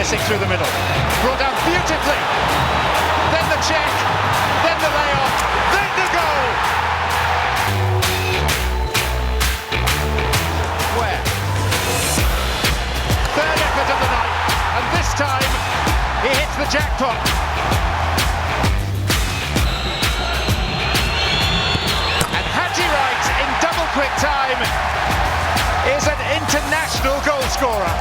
Pulisic through the middle. Brought down beautifully. Then the check. Then the layoff. Then the goal. Where? Third effort of the night. And this time, he hits the jackpot. And Haji Wright, in double quick time, is an international goal scorer.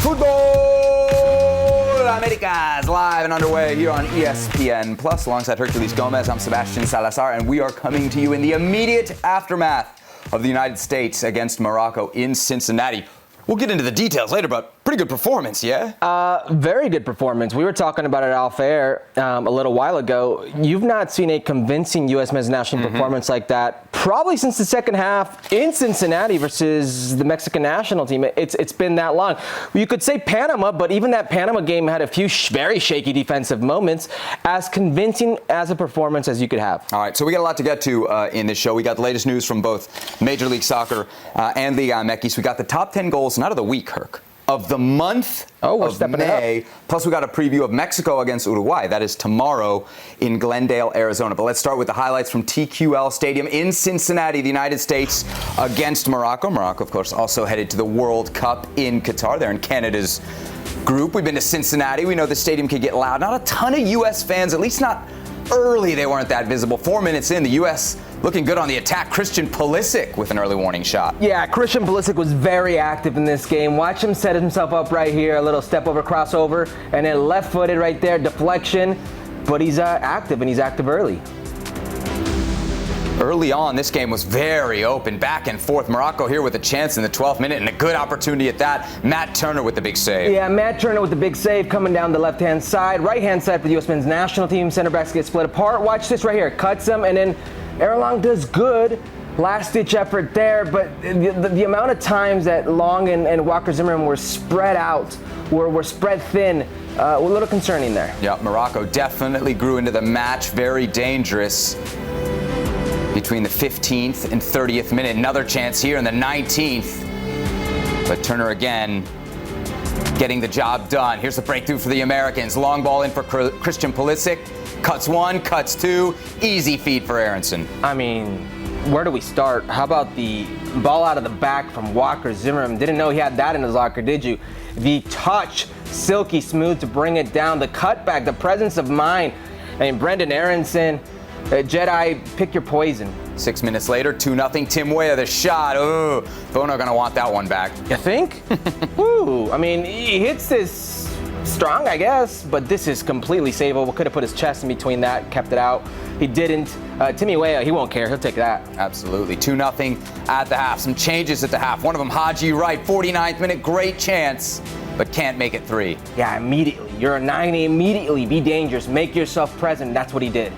Futbol Americas live and underway here on ESPN Plus alongside Herculez Gomez. I'm Sebastian Salazar, and we are coming to you in the immediate aftermath of the United States against Morocco in Cincinnati. We'll get into the details later, but pretty good performance, yeah? Very good performance. We were talking about it off air a little while ago. You've not seen a convincing U.S. men's national performance like that probably since the second half in Cincinnati versus the Mexican national team. It's been that long. You could say Panama, but even that Panama game had a few very shaky defensive moments. As convincing as a performance as you could have. All right, so we got a lot to get to in this show. We got the latest news from both Major League Soccer and Liga MX. We got the top 10 goals, not of the week, Herc, of the month of May. Plus, we got a preview of Mexico against Uruguay. That is tomorrow in Glendale, Arizona. But let's start with the highlights from TQL Stadium in Cincinnati, the United States against Morocco. Morocco, of course, also headed to the World Cup in Qatar. They're in Canada's group. We've been to Cincinnati. We know the stadium can get loud. Not a ton of U.S. fans, at least not early. They weren't that visible. 4 minutes in, the U.S. looking good on the attack. Christian Pulisic with an early warning shot. Yeah, Christian Pulisic was very active in this game. Watch him set himself up right here. A little step over, crossover, and then left-footed right there, deflection. But he's active, and he's active early. Early on, this game was very open, back and forth. Morocco here with a chance in the 12th minute, and a good opportunity at that. Matt Turner with the big save. Yeah, Matt Turner with the big save coming down the left-hand side. Right-hand side for the U.S. men's national team. Center backs get split apart. Watch this right here. Cuts him, and then Erlang does good. Last-ditch effort there, but the amount of times that Long and Walker Zimmerman were spread out, were spread thin, a little concerning there. Yeah, Morocco definitely grew into the match. Very dangerous. Between the 15th and 30th minute. Another chance here in the 19th. But Turner again getting the job done. Here's the breakthrough for the Americans. Long ball in for Christian Pulisic. Cuts one, cuts two. Easy feed for Aronson. I mean, where do we start? How about the ball out of the back from Walker Zimmerman? Didn't know he had that in his locker, did you? The touch, silky smooth to bring it down. The cutback, the presence of mind. I mean, Brendan Aronson, Jedi, pick your poison. 6 minutes later, 2-0. Tim Weah, the shot. Ooh, Bono gonna want that one back. You think? Ooh, I mean, he hits this strong, I guess, but this is completely savable. Could have put his chest in between that, kept it out. He didn't. Timmy Weah, he won't care. He'll take that. Absolutely. 2-0 at the half. Some changes at the half. One of them, Haji Wright, 49th minute, great chance, but can't make it 3. Yeah, immediately. You're a 90, immediately be dangerous. Make yourself present. That's what he did.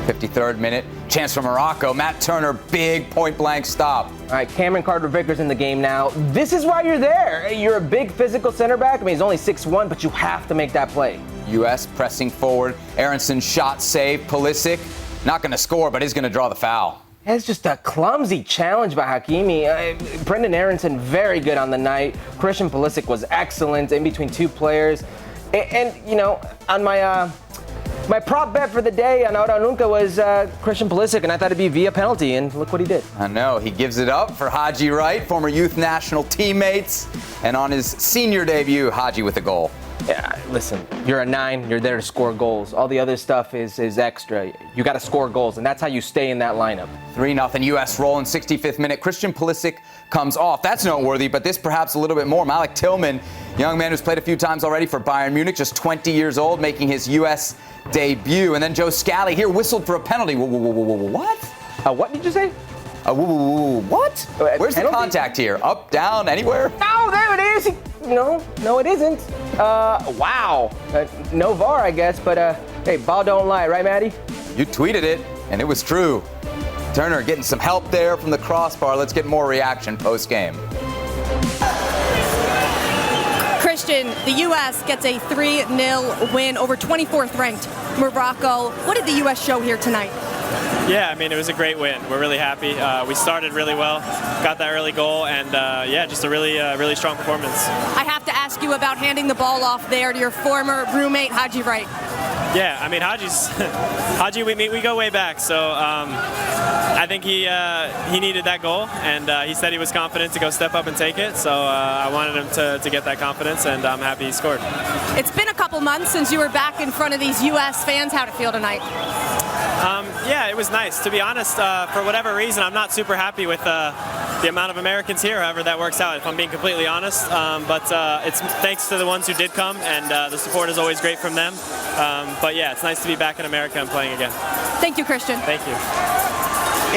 53rd minute, chance for Morocco. Matt Turner, big point-blank stop. All right, Cameron Carter-Vickers in the game now. This is why you're there. You're a big physical center back. I mean, he's only 6'1", but you have to make that play. U.S. pressing forward. Aronson shot save. Pulisic not going to score, but is going to draw the foul. It's just a clumsy challenge by Hakimi. Brendan Aronson, very good on the night. Christian Pulisic was excellent in between two players. And you know, on my prop bet for the day on Ahora Nunca was Christian Pulisic, and I thought it'd be via penalty, and look what he did. I know. He gives it up for Haji Wright, former youth national teammates. And on his senior debut, Haji with a goal. Yeah, listen, you're a 9, you're there to score goals. All the other stuff is extra. You got to score goals, and that's how you stay in that lineup. 3-0 U.S. roll in 65th minute. Christian Pulisic comes off. That's noteworthy, but this perhaps a little bit more. Malik Tillman, young man who's played a few times already for Bayern Munich, just 20 years old, making his U.S. debut. And then Joe Scally here whistled for a penalty. What? What did you say? What? Where's the contact here? Up, down, anywhere? Oh, there it is. No, it isn't. Wow. No VAR, I guess, but hey, ball don't lie, right, Maddie? You tweeted it, and it was true. Turner getting some help there from the crossbar. Let's get more reaction post-game. Christian, the U.S. gets a 3-0 win over 24th ranked Morocco. What did the U.S. show here tonight? Yeah, I mean, it was a great win. We're really happy. We started really well, got that early goal, and yeah, just a really strong performance. I have to ask you about handing the ball off there to your former roommate, Haji Wright. Yeah, I mean, Haji, we go way back, so I think he needed that goal, and he said he was confident to go step up and take it, so I wanted him to get that confidence, and I'm happy he scored. It's been a couple months since you were back in front of these U.S. fans. How'd it feel tonight? Yeah, it was nice. To be honest, for whatever reason, I'm not super happy with the amount of Americans here, however that works out, if I'm being completely honest. But it's thanks to the ones who did come, and the support is always great from them. But yeah, it's nice to be back in America and playing again. Thank you, Christian. Thank you.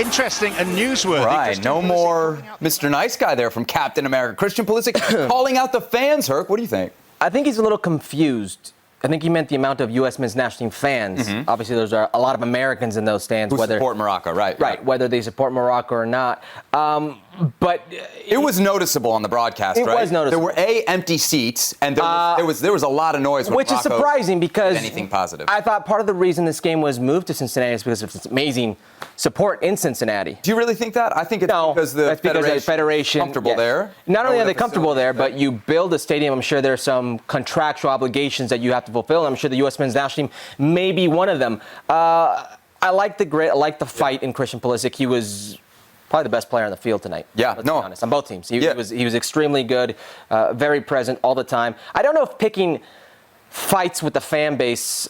Interesting and newsworthy. Right, no more Mr. Nice Guy there from Captain America. Christian Pulisic calling out the fans, Herc. What do you think? I think he's a little confused. I think he meant the amount of U.S. men's national team fans. Mm-hmm. Obviously, there's a lot of Americans in those stands. Who support Morocco, right? Right, whether they support Morocco or not. But it was noticeable on the broadcast, right? It was noticeable. There were empty seats, and there was a lot of noise. Which Morocco is surprising because anything positive. I thought part of the reason this game was moved to Cincinnati is because of its amazing support in Cincinnati. Do you really think that? I think it's because the federation comfortable there. Not only are they comfortable there, but you build a stadium. I'm sure there's some contractual obligations that you have to fulfill. I'm sure the U.S. men's national team may be one of them. I like the grit. I like the fight in Christian Pulisic. He was probably the best player on the field tonight. Yeah, let's be honest, on both teams. He was extremely good, very present all the time. I don't know if picking fights with the fan base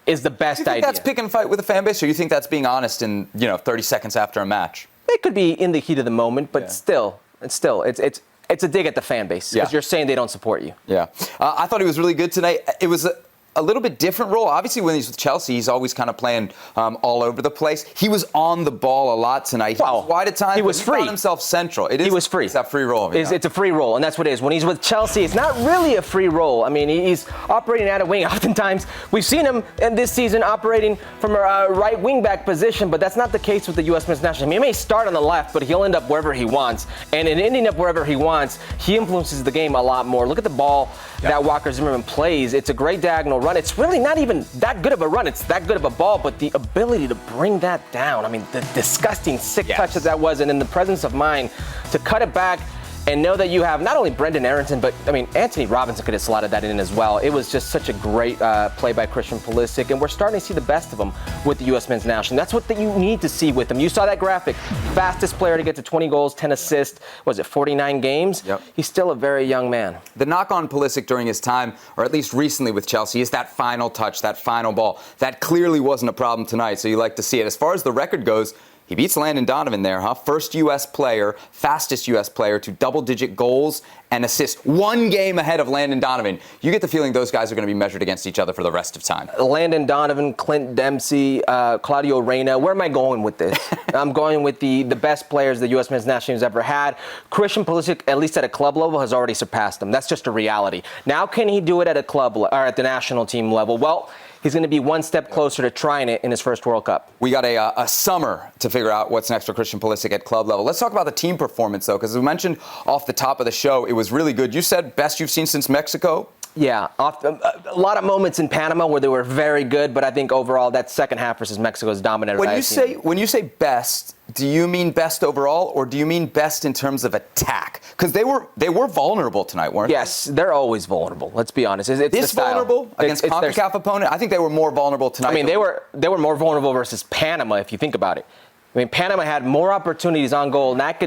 is the best idea. Do you think that's pick and fight with the fan base, or you think that's being honest in 30 seconds after a match? It could be in the heat of the moment, but still, it's a dig at the fan base because you're saying they don't support you. Yeah, I thought he was really good tonight. It was a little bit different role. Obviously, when he's with Chelsea, he's always kind of playing all over the place. He was on the ball a lot tonight. He was wide at times. He was free. He found himself central. He was free. It's that free role. It's a free role, and that's what it is. When he's with Chelsea, it's not really a free role. I mean, he's operating at a wing. Oftentimes, we've seen him in this season operating from a right wing back position, but that's not the case with the U.S. men's national team. He may start on the left, but he'll end up wherever he wants. And in ending up wherever he wants, he influences the game a lot more. Look at the ball that Walker Zimmerman plays. It's a great diagonal run. It's really not even that good of a run. It's that good of a ball, but the ability to bring that down. I mean, the disgusting, sick touch that was, and in the presence of mind to cut it back and know that you have not only Brendan Aronson, but, I mean, Anthony Robinson could have slotted that in as well. It was just such a great play by Christian Pulisic, and we're starting to see the best of him with the U.S. men's national. That's what you need to see with him. You saw that graphic. Fastest player to get to 20 goals, 10 assists. Was it 49 games? Yep. He's still a very young man. The knock on Pulisic during his time, or at least recently with Chelsea, is that final touch, that final ball. That clearly wasn't a problem tonight, so you like to see it. As far as the record goes, he beats Landon Donovan there, huh? First U.S. player, fastest U.S. player to double-digit goals and assists. One game ahead of Landon Donovan. You get the feeling those guys are going to be measured against each other for the rest of time. Landon Donovan, Clint Dempsey, Claudio Reyna. Where am I going with this? I'm going with the best players the U.S. men's national team has ever had. Christian Pulisic, at least at a club level, has already surpassed them. That's just a reality. Now, can he do it at a club or at the national team level? Well, he's going to be one step closer to trying it in his first World Cup. We got a summer to figure out what's next for Christian Pulisic at club level. Let's talk about the team performance, though, because as we mentioned off the top of the show, it was really good. You said best you've seen since Mexico? Yeah, a lot of moments in Panama where they were very good, but I think overall that second half versus Mexico is dominated. When you say best, do you mean best overall, or do you mean best in terms of attack? Because they were vulnerable tonight, weren't they? Yes, they're always vulnerable. Let's be honest. It's vulnerable against CONCACAF opponent. I think they were more vulnerable tonight. I mean, they were more vulnerable versus Panama if you think about it. I mean, Panama had more opportunities on goal, and that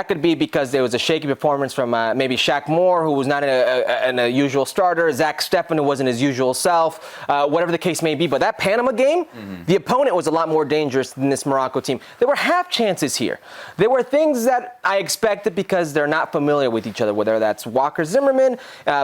could be because there was a shaky performance from maybe Shaq Moore, who was not a usual starter, Zach Steffen, who wasn't his usual self, whatever the case may be. But that Panama game, the opponent was a lot more dangerous than this Morocco team. There were half chances here. There were things that I expected because they're not familiar with each other, whether that's Walker Zimmerman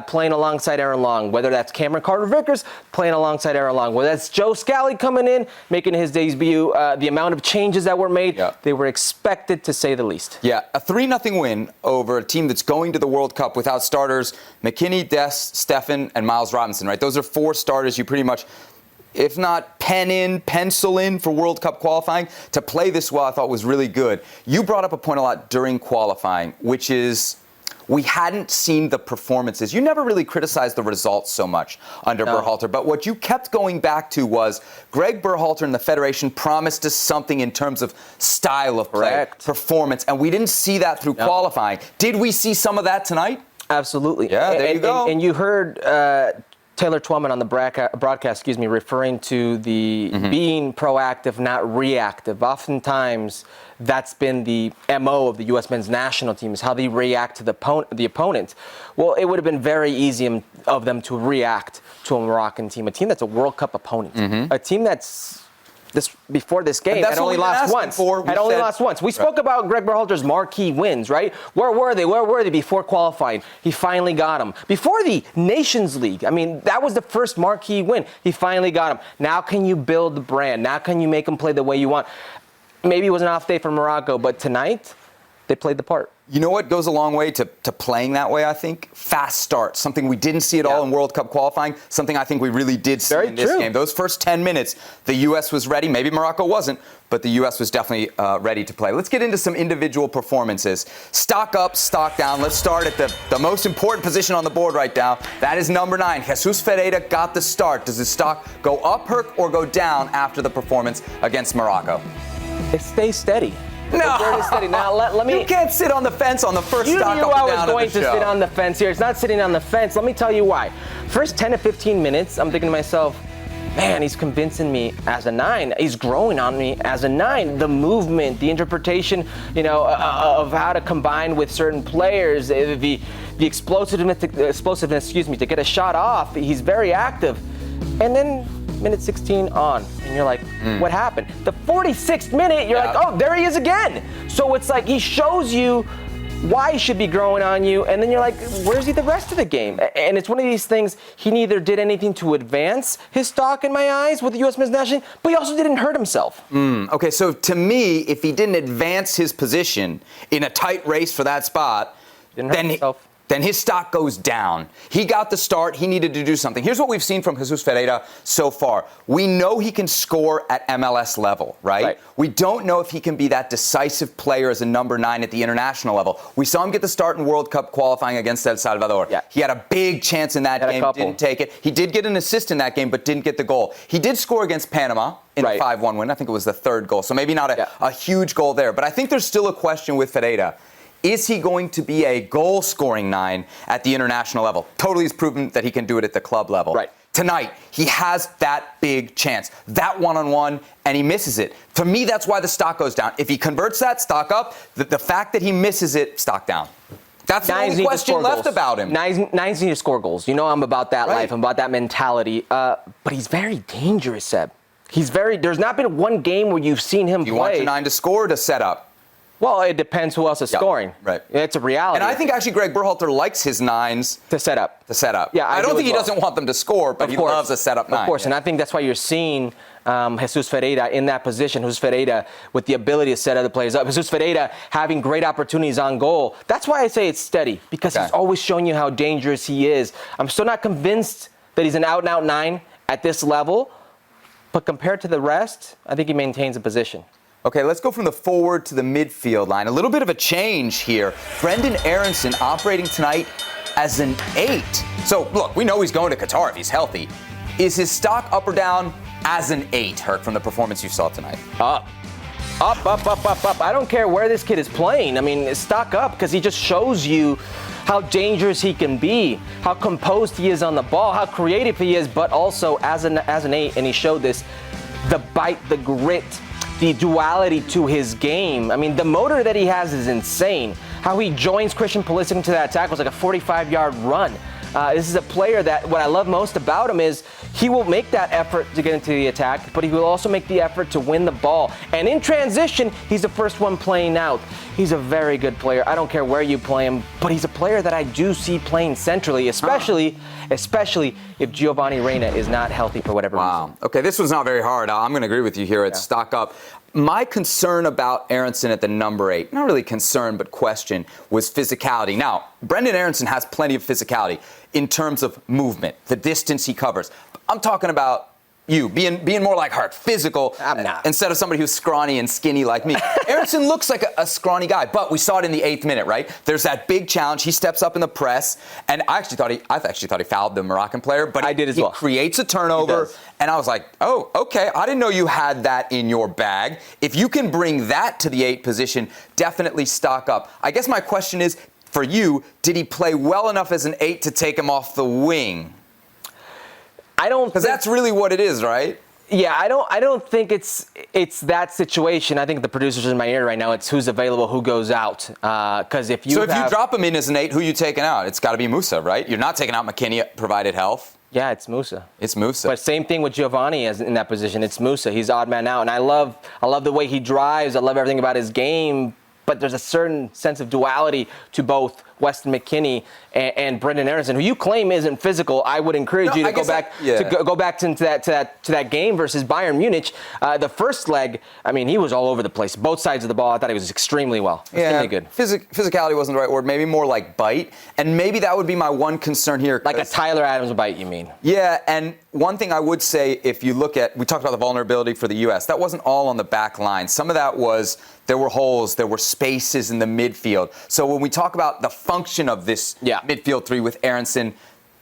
playing alongside Aaron Long, whether that's Cameron Carter-Vickers playing alongside Aaron Long, whether that's Joe Scally coming in, making his debut, the amount of changes that were made, they were expected, to say the least. Yeah, a 3-0 win over a team that's going to the World Cup without starters McKinney, Dest, Steffen, and Miles Robinson, right? Those are 4 starters you pretty much, if not pencil in for World Cup qualifying. To play this well, I thought was really good. You brought up a point a lot during qualifying, which is we hadn't seen the performances. You never really criticized the results so much under Berhalter, but what you kept going back to was Greg Berhalter and the Federation promised us something in terms of style of play, performance, and we didn't see that through qualifying. Did we see some of that tonight? Absolutely. Yeah, there you go. And you heard Taylor Twellman on the broadcast, referring to the being proactive, not reactive. Oftentimes, that's been the MO of the U.S. men's national team, is how they react to the opponent. Well, it would have been very easy of them to react to a Moroccan team, a team that's a World Cup opponent, a team that's before this game had only lost once. We spoke about Greg Berhalter's marquee wins, right? Where were they before qualifying? He finally got them. Before the Nations League, I mean, that was the first marquee win. He finally got them. Now can you build the brand? Now can you make them play the way you want? Maybe it was an off day for Morocco, but tonight they played the part. You know what goes a long way to playing that way, I think? Fast starts. Something we didn't see at all in World Cup qualifying. Something I think we really did see in this game. Those first 10 minutes, the U.S. was ready. Maybe Morocco wasn't, but the U.S. was definitely ready to play. Let's get into some individual performances. Stock up, stock down. Let's start at the most important position on the board right now. That is number 9. Jesus Ferreira got the start. Does his stock go up, Herc, or go down after the performance against Morocco? It stays steady. No. Now, let me. You can't sit on the fence on the first stock up and down of the show. You knew I was going to sit on the fence here. It's not sitting on the fence. Let me tell you why. First 10 to 15 minutes, I'm thinking to myself, man, he's convincing me as a 9. He's growing on me as a 9. The movement, the interpretation, of how to combine with certain players, the explosiveness, to get a shot off. He's very active. And then minute 16 on, and you're like, what happened? The 46th minute, you're like, oh, there he is again. So it's like he shows you why he should be growing on you, and then you're like, where's he the rest of the game? And it's one of these things, he neither did anything to advance his stock in my eyes with the U.S. men's national team, but he also didn't hurt himself. Okay, so to me, if he didn't advance his position in a tight race for that spot, then his stock goes down. He got the start. He needed to do something. Here's what we've seen from Jesus Ferreira so far. We know he can score at MLS level, right? We don't know if he can be that decisive player as a number 9 at the international level. We saw him get the start in World Cup qualifying against El Salvador. He had a big chance in that game, didn't take it. He did get an assist in that game, but didn't get the goal. He did score against Panama in a 5-1 win. I think it was the 3rd goal. So maybe not a huge goal there. But I think there's still a question with Ferreira. Is he going to be a goal-scoring 9 at the international level? Totally has proven that he can do it at the club level. Tonight, he has that big chance, that one-on-one, and he misses it. For me, that's why the stock goes down. If he converts that, stock up. The fact that he misses it, stock down. That's the only question left about him. Nines need to score goals. You know I'm about that life. I'm about that mentality. But he's very dangerous, Seb. There's not been one game where you've seen him play. You want your 9 to score or to set up? Well, it depends who else is scoring. It's a reality. And I think actually Greg Berhalter likes his 9s to set up. Yeah, I don't think he doesn't want them to score, but he loves a setup 9. Of course, and I think that's why you're seeing Jesus Ferreira in that position. Jesus Ferreira with the ability to set other players up. Jesus Ferreira having great opportunities on goal. That's why I say it's steady, because he's always showing you how dangerous he is. I'm still not convinced that he's an out-and-out 9 at this level, but compared to the rest, I think he maintains a position. Okay, let's go from the forward to the midfield line. A little bit of a change here. Brendan Aronson operating tonight as an 8. So, look, we know he's going to Qatar if he's healthy. Is his stock up or down as an 8, Herc, from the performance you saw tonight? Up. I don't care where this kid is playing. I mean, stock up, because he just shows you how dangerous he can be, how composed he is on the ball, how creative he is, but also as an 8, and he showed this, the bite, the grit, the duality to his game. I mean, the motor that he has is insane. How he joins Christian Pulisic into that attack was like a 45-yard run. This is a player that what I love most about him is he will make that effort to get into the attack, but he will also make the effort to win the ball. And in transition, he's the first one playing out. He's a very good player. I don't care where you play him, but he's a player that I do see playing centrally, especially if Giovanni Reyna is not healthy for whatever reason. Okay, this one's not very hard. I'm going to agree with you here. It's stock up. My concern about Aronson at the number 8, not really concern, but question, was physicality. Now, Brendan Aronson has plenty of physicality in terms of movement, the distance he covers. I'm talking about you, being more like Herc, physical, I'm not. instead of somebody who's scrawny and skinny like me. Aronson looks like a scrawny guy, but we saw it in the 8th minute, right? There's that big challenge. He steps up in the press, and I actually thought he fouled the Moroccan player, but I did as well. He creates a turnover, and I was like, oh, okay, I didn't know you had that in your bag. If you can bring that to the 8 position, definitely stock up. I guess my question is, for you, did he play well enough as an 8 to take him off the wing? I don't, because that's really what it is, right? Yeah, I don't think it's that situation. I think the producers in my ear right now, it's who's available, who goes out. Because if you drop him in as an 8, who are you taking out? It's got to be Musa, right? You're not taking out McKinney, provided health. Yeah, it's Musa. It's Musa. But same thing with Giovanni as in that position. It's Musa. He's odd man out, and I love the way he drives. I love everything about his game. But there's a certain sense of duality to both Weston McKennie and Brendan Aronson, who you claim isn't physical. I would encourage you to go back into that game versus Bayern Munich. The first leg, I mean, he was all over the place. Both sides of the ball, I thought he was extremely well. Extremely good. Physicality wasn't the right word. Maybe more like bite. And maybe that would be my one concern here. Like a Tyler Adams bite, you mean? Yeah, and one thing I would say, if you look at, we talked about the vulnerability for the U.S., that wasn't all on the back line. Some of that was, there were holes, there were spaces in the midfield. So when we talk about the function of this midfield 3 with Aronson,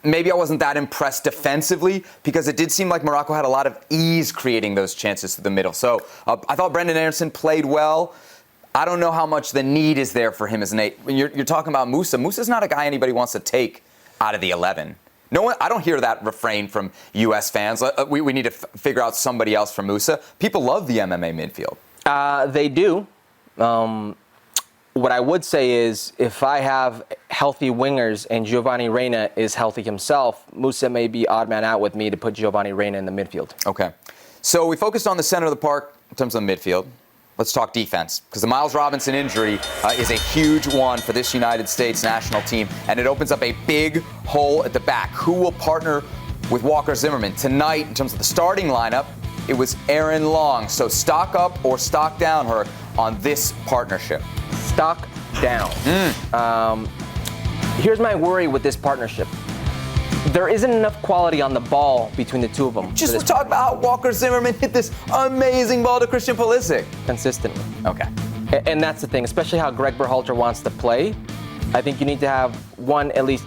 maybe I wasn't that impressed defensively, because it did seem like Morocco had a lot of ease creating those chances to the middle. So I thought Brendan Aronson played well. I don't know how much the need is there for him as an 8. When you're talking about Musa, Musa's not a guy anybody wants to take out of the 11. No one, I don't hear that refrain from U.S. fans. We need to figure out somebody else for Musa. People love the MMA midfield. They do. What I would say is, if I have healthy wingers and Giovanni Reyna is healthy himself, Musa may be odd man out with me to put Giovanni Reyna in the midfield. Okay. So we focused on the center of the park in terms of the midfield. Let's talk defense, because the Miles Robinson injury is a huge one for this United States national team, and it opens up a big hole at the back. Who will partner with Walker Zimmerman? Tonight, in terms of the starting lineup, it was Aaron Long. So stock up or stock down, Herc, on this partnership? Stock down. Here's my worry with this partnership. There isn't enough quality on the ball between the two of them. Just talk about how Walker Zimmerman hit this amazing ball to Christian Pulisic. Consistently. Okay. And that's the thing, especially how Greg Berhalter wants to play. I think you need to have one, at least,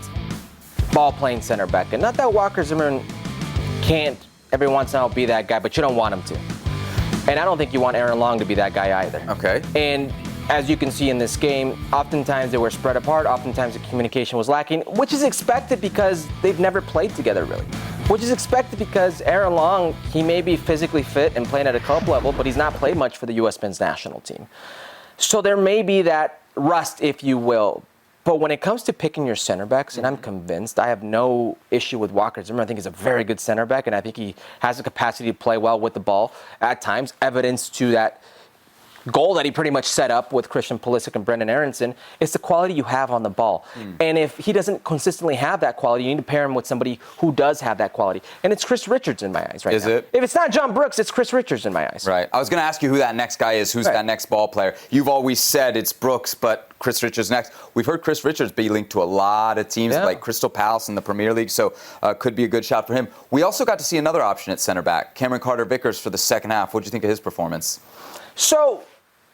ball-playing center back. And not that Walker Zimmerman can't every once in a while be that guy, but you don't want him to. And I don't think you want Aaron Long to be that guy either. Okay. And as you can see in this game, oftentimes they were spread apart, oftentimes the communication was lacking, which is expected because they've never played together really. Which is expected because Aaron Long, he may be physically fit and playing at a club level, but he's not played much for the U.S. men's national team. So there may be that rust, if you will. But when it comes to picking your center backs, and I'm convinced, I have no issue with Walker Zimmerman. I think he's a very good center back, and I think he has the capacity to play well with the ball at times, evidence to that goal that he pretty much set up with Christian Pulisic and Brendan Aronson. It's the quality you have on the ball. And if he doesn't consistently have that quality, you need to pair him with somebody who does have that quality. And it's Chris Richards in my eyes right now. Is it? If it's not John Brooks, it's Chris Richards in my eyes. Right. I was going to ask you who that next guy is, who's that next ball player. You've always said it's Brooks, but Chris Richards next. We've heard Chris Richards be linked to a lot of teams like Crystal Palace in the Premier League, so could be a good shot for him. We also got to see another option at center back, Cameron Carter-Vickers, for the second half. What did you think of his performance? So,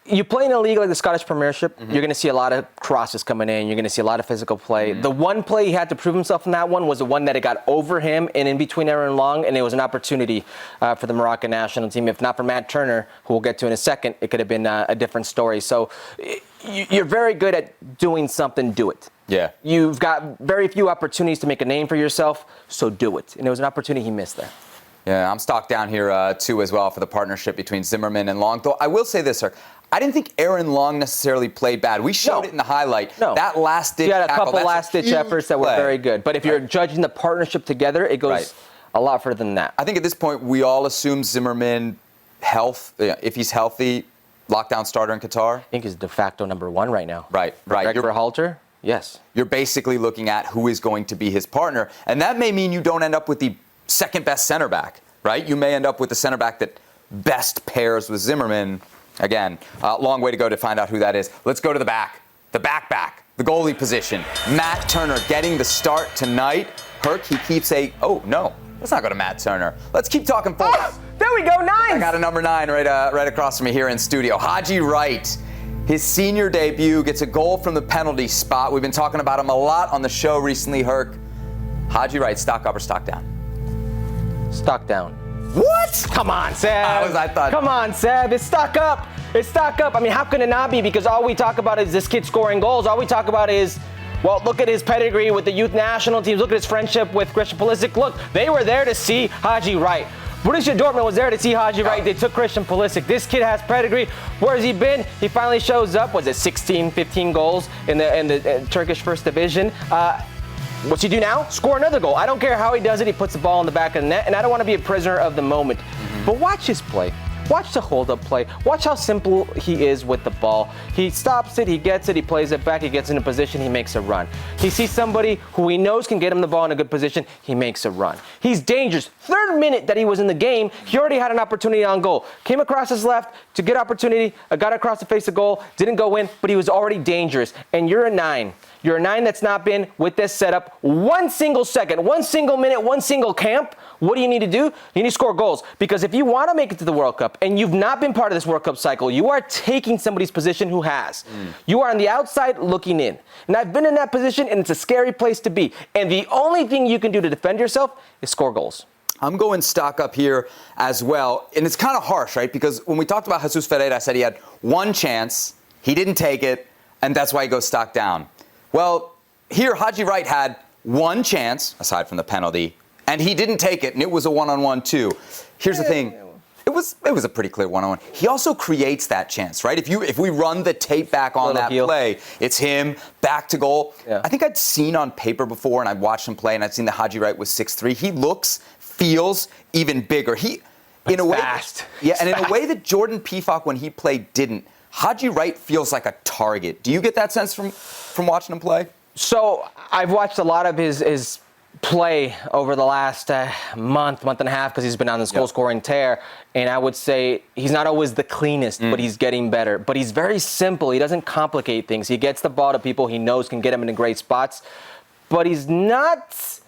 you play in a league like the Scottish Premiership, you're going to see a lot of crosses coming in. You're going to see a lot of physical play. The one play he had to prove himself in that one was the one that it got over him and in between Aaron Long, and it was an opportunity for the Moroccan national team. If not for Matt Turner, who we'll get to in a second, it could have been a different story. So you're very good at doing something, do it. Yeah. You've got very few opportunities to make a name for yourself, so do it. And it was an opportunity he missed there. Yeah, I'm stocked down here, too, as well, for the partnership between Zimmerman and Long. Though I will say this, sir. I didn't think Aaron Long necessarily played bad. We showed it in the highlight. That last-ditch tackle. You had a couple last-ditch efforts that were very good. But if you're judging the partnership together, it goes a lot further than that. I think at this point, we all assume Zimmerman health, if he's healthy, lockdown starter in Qatar. I think he's de facto number one right now. Right. Greg Berhalter, yes. You're basically looking at who is going to be his partner. And that may mean you don't end up with the second-best center back, right? You may end up with the center back that best pairs with Zimmerman. Again, long way to go to find out who that is. Let's go to the back. The back, the goalie position. Matt Turner getting the start tonight. Herc, he keeps Let's not go to Matt Turner. Let's keep talking forwards. Oh, there we go, 9. I got a number 9 right across from me here in studio. Haji Wright. His senior debut gets a goal from the penalty spot. We've been talking about him a lot on the show recently, Herc. Haji Wright, stock up or stock down? Stock down. What? Come on, Seb. Come on, Seb. It's stock up. It's stock up. I mean, how can it not be? Because all we talk about is this kid scoring goals. All we talk about is, well, look at his pedigree with the youth national teams. Look at his friendship with Christian Pulisic. Look, they were there to see Haji Wright. Borussia Dortmund was there to see Haji Wright. They took Christian Pulisic. This kid has pedigree. Where has he been? He finally shows up. Was it 16, 15 goals in the Turkish first division? What's he do now? Score another goal. I don't care how he does it. He puts the ball in the back of the net, and I don't want to be a prisoner of the moment. But watch his play. Watch the hold-up play. Watch how simple he is with the ball. He stops it, he gets it, he plays it back, he gets in a position, he makes a run. He sees somebody who he knows can get him the ball in a good position, he makes a run. He's dangerous. 3rd minute that he was in the game, he already had an opportunity on goal. Came across his left to get opportunity, got across the face of goal, didn't go in, but he was already dangerous. And you're a 9. You're a 9 that's not been with this setup 1 single second, 1 single minute, 1 single camp. What do you need to do? You need to score goals. Because if you want to make it to the World Cup and you've not been part of this World Cup cycle, you are taking somebody's position who has. You are on the outside looking in. And I've been in that position, and it's a scary place to be. And the only thing you can do to defend yourself is score goals. I'm going stock up here as well. And it's kind of harsh, right? Because when we talked about Jesus Ferreira, I said he had 1 chance, he didn't take it, and that's why he goes stock down. Well, here Haji Wright had 1 chance, aside from the penalty, and he didn't take it, and it was a 1-on-1 too. Here's the thing. It was a pretty clear 1-on-1. He also creates that chance, right? If we run the tape back on that play, it's him back to goal. Yeah. I think I'd seen on paper before, and I'd watched him play, and I'd seen that Haji Wright was 6'3". He feels even bigger. In a way, fast. Yeah, and in a way that Jordan Pefok, when he played, didn't. Haji Wright feels like a target. Do you get that sense from watching him play? So I've watched a lot of his play over the last month and a half because he's been on this goal-scoring tear. And I would say he's not always the cleanest, but he's getting better. But he's very simple. He doesn't complicate things. He gets the ball to people he knows can get him into great spots. But he's not...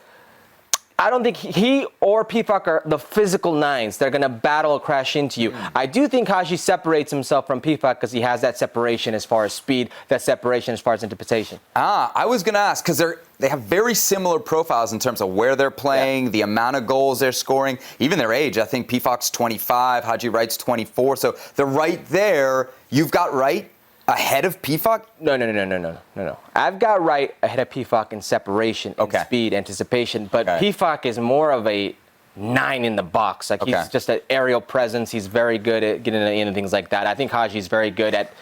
I don't think he or Pefok are the physical 9s. They're going to battle or crash into you. I do think Haji separates himself from Pefok because he has that separation as far as speed, that separation as far as interpretation. I was going to ask because they have very similar profiles in terms of where they're playing, the amount of goals they're scoring, even their age. I think Pefok's 25, Haji Wright's 24. So they're right there. You've got Wright ahead of Pefok? No. I've got Wright ahead of Pefok in separation, and speed, anticipation. But Pefok is more of a 9 in the box. Like he's just an aerial presence. He's very good at getting in and things like that. I think Haji's very good at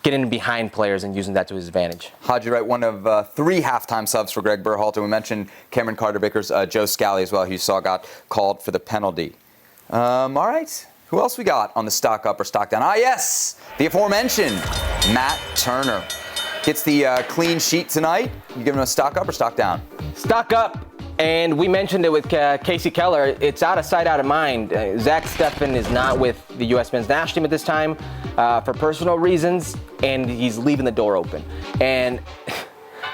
getting behind players and using that to his advantage. Haji Wright, one of 3 halftime subs for Greg Berhalter. We mentioned Cameron Carter-Vickers, Joe Scally as well, who you saw got called for the penalty. All right. Who else we got on the stock up or stock down? Yes, the aforementioned Matt Turner. Gets the clean sheet tonight. You giving him a stock up or stock down? Stock up. And we mentioned it with Casey Keller. It's out of sight, out of mind. Zach Steffen is not with the U.S. men's national team at this time for personal reasons, and he's leaving the door open. And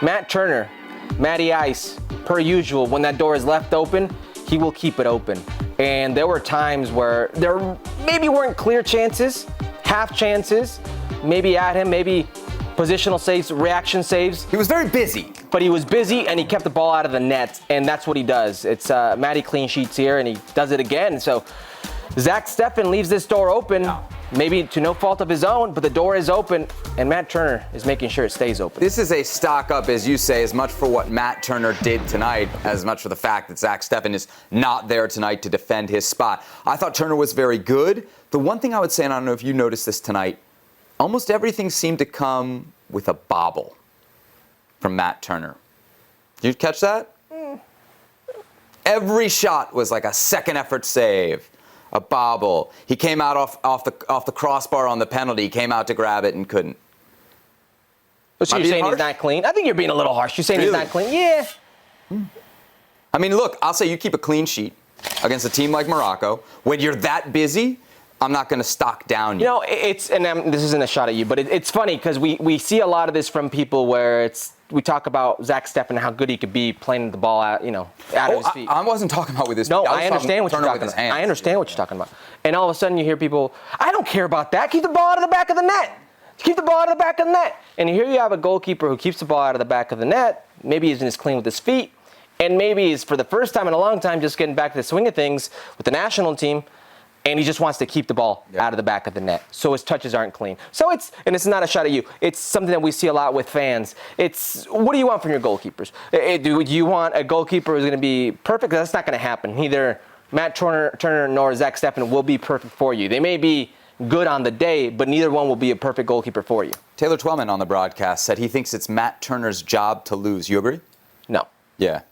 Matt Turner, Matty Ice, per usual, when that door is left open, he will keep it open. And there were times where there maybe weren't clear chances, half chances, maybe at him, maybe positional saves, reaction saves. He was very busy. But he was busy, and he kept the ball out of the net, and that's what he does. It's Matty clean sheets here, and he does it again. So Zach Steffen leaves this door open, maybe to no fault of his own, but the door is open, and Matt Turner is making sure it stays open. This is a stock up, as you say, as much for what Matt Turner did tonight, as much for the fact that Zach Steffen is not there tonight to defend his spot. I thought Turner was very good. The one thing I would say, and I don't know if you noticed this tonight, almost everything seemed to come with a bobble from Matt Turner. Did you catch that? Every shot was like a second effort save, a bobble. He came out off the crossbar on the penalty. He came out to grab it and couldn't. So you're saying he's not clean? I think you're being a little harsh. You're saying he's not clean? Yeah. I mean, look, I'll say you keep a clean sheet against a team like Morocco. When you're that busy, I'm not going to stock down you. You know, this isn't a shot at you, but it's funny because we see a lot of this from people where it's we talk about Zach Steffen and how good he could be playing the ball out of his feet. I wasn't talking about with his feet. No, I understand what you're talking about. I understand what you're talking about. And all of a sudden you hear people, I don't care about that. Keep the ball out of the back of the net. Keep the ball out of the back of the net. And here you have a goalkeeper who keeps the ball out of the back of the net. Maybe he's as clean with his feet. And maybe he's, for the first time in a long time, just getting back to the swing of things with the national team. And he just wants to keep the ball out of the back of the net, so his touches aren't clean. So it's not a shot at you. It's something that we see a lot with fans. It's, what do you want from your goalkeepers? Do you want a goalkeeper who's going to be perfect? That's not going to happen. Neither Matt Turner nor Zach Steffen will be perfect for you. They may be good on the day, but neither one will be a perfect goalkeeper for you. Taylor Twellman on the broadcast said he thinks it's Matt Turner's job to lose. You agree? No. Yeah.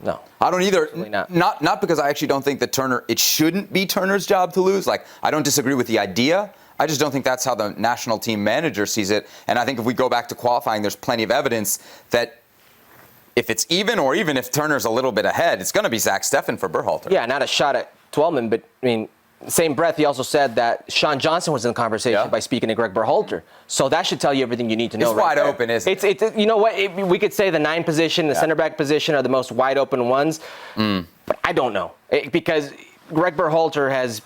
No. I don't either. Not because I actually don't think that it shouldn't be Turner's job to lose. Like, I don't disagree with the idea. I just don't think that's how the national team manager sees it. And I think if we go back to qualifying, there's plenty of evidence that if it's even, or even if Turner's a little bit ahead, it's going to be Zach Steffen for Berhalter. Yeah, not a shot at Twellman, but I mean, same breath, he also said that Sean Johnson was in the conversation by speaking to Greg Berhalter. So that should tell you everything you need to know. It's wide open, isn't it? It's you know what? We could say the 9 position, the center back position are the most wide open ones. But I don't know. Because Greg Berhalter has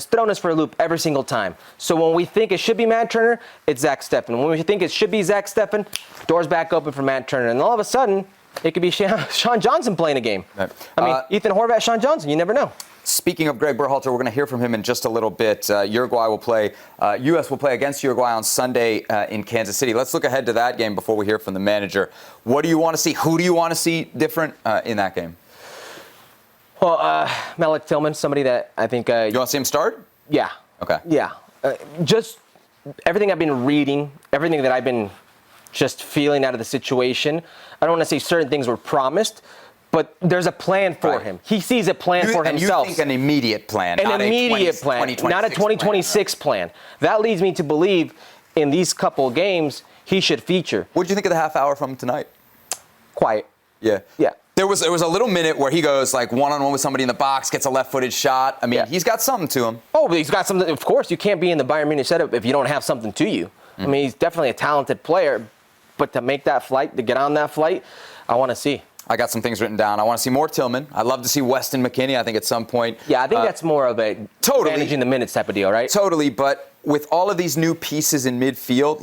thrown us for a loop every single time. So when we think it should be Matt Turner, it's Zach Steffen. When we think it should be Zach Steffen, doors back open for Matt Turner. And all of a sudden, it could be Sean Johnson playing a game. Right. I mean, Ethan Horvath, Sean Johnson, you never know. Speaking of Greg Berhalter, we're going to hear from him in just a little bit. Uruguay will play, U.S. will play against Uruguay on Sunday in Kansas City. Let's look ahead to that game before we hear from the manager. What do you want to see? Who do you want to see different in that game? Well, Malik Tillman, somebody that I think... you want to see him start? Yeah. Okay. Yeah. Just everything I've been reading, everything that I've been just feeling out of the situation, I don't want to say certain things were promised, but there's a plan for him. He sees a plan for himself. You think an immediate plan, not a 2026 plan. That leads me to believe in these couple games he should feature. What did you think of the half hour from tonight? Quiet. Yeah. Yeah. There was a little minute where he goes like one-on-one with somebody in the box, gets a left-footed shot. I mean, he's got something to him. Oh, but he's got something. Of course, you can't be in the Bayern Munich setup if you don't have something to you. I mean, he's definitely a talented player, but to make that flight, to get on that flight, I want to see. I got some things written down. I want to see more Tillman. I'd love to see Weston McKennie, I think, at some point. Yeah, I think that's more of a managing the minutes type of deal, right? Totally, but with all of these new pieces in midfield,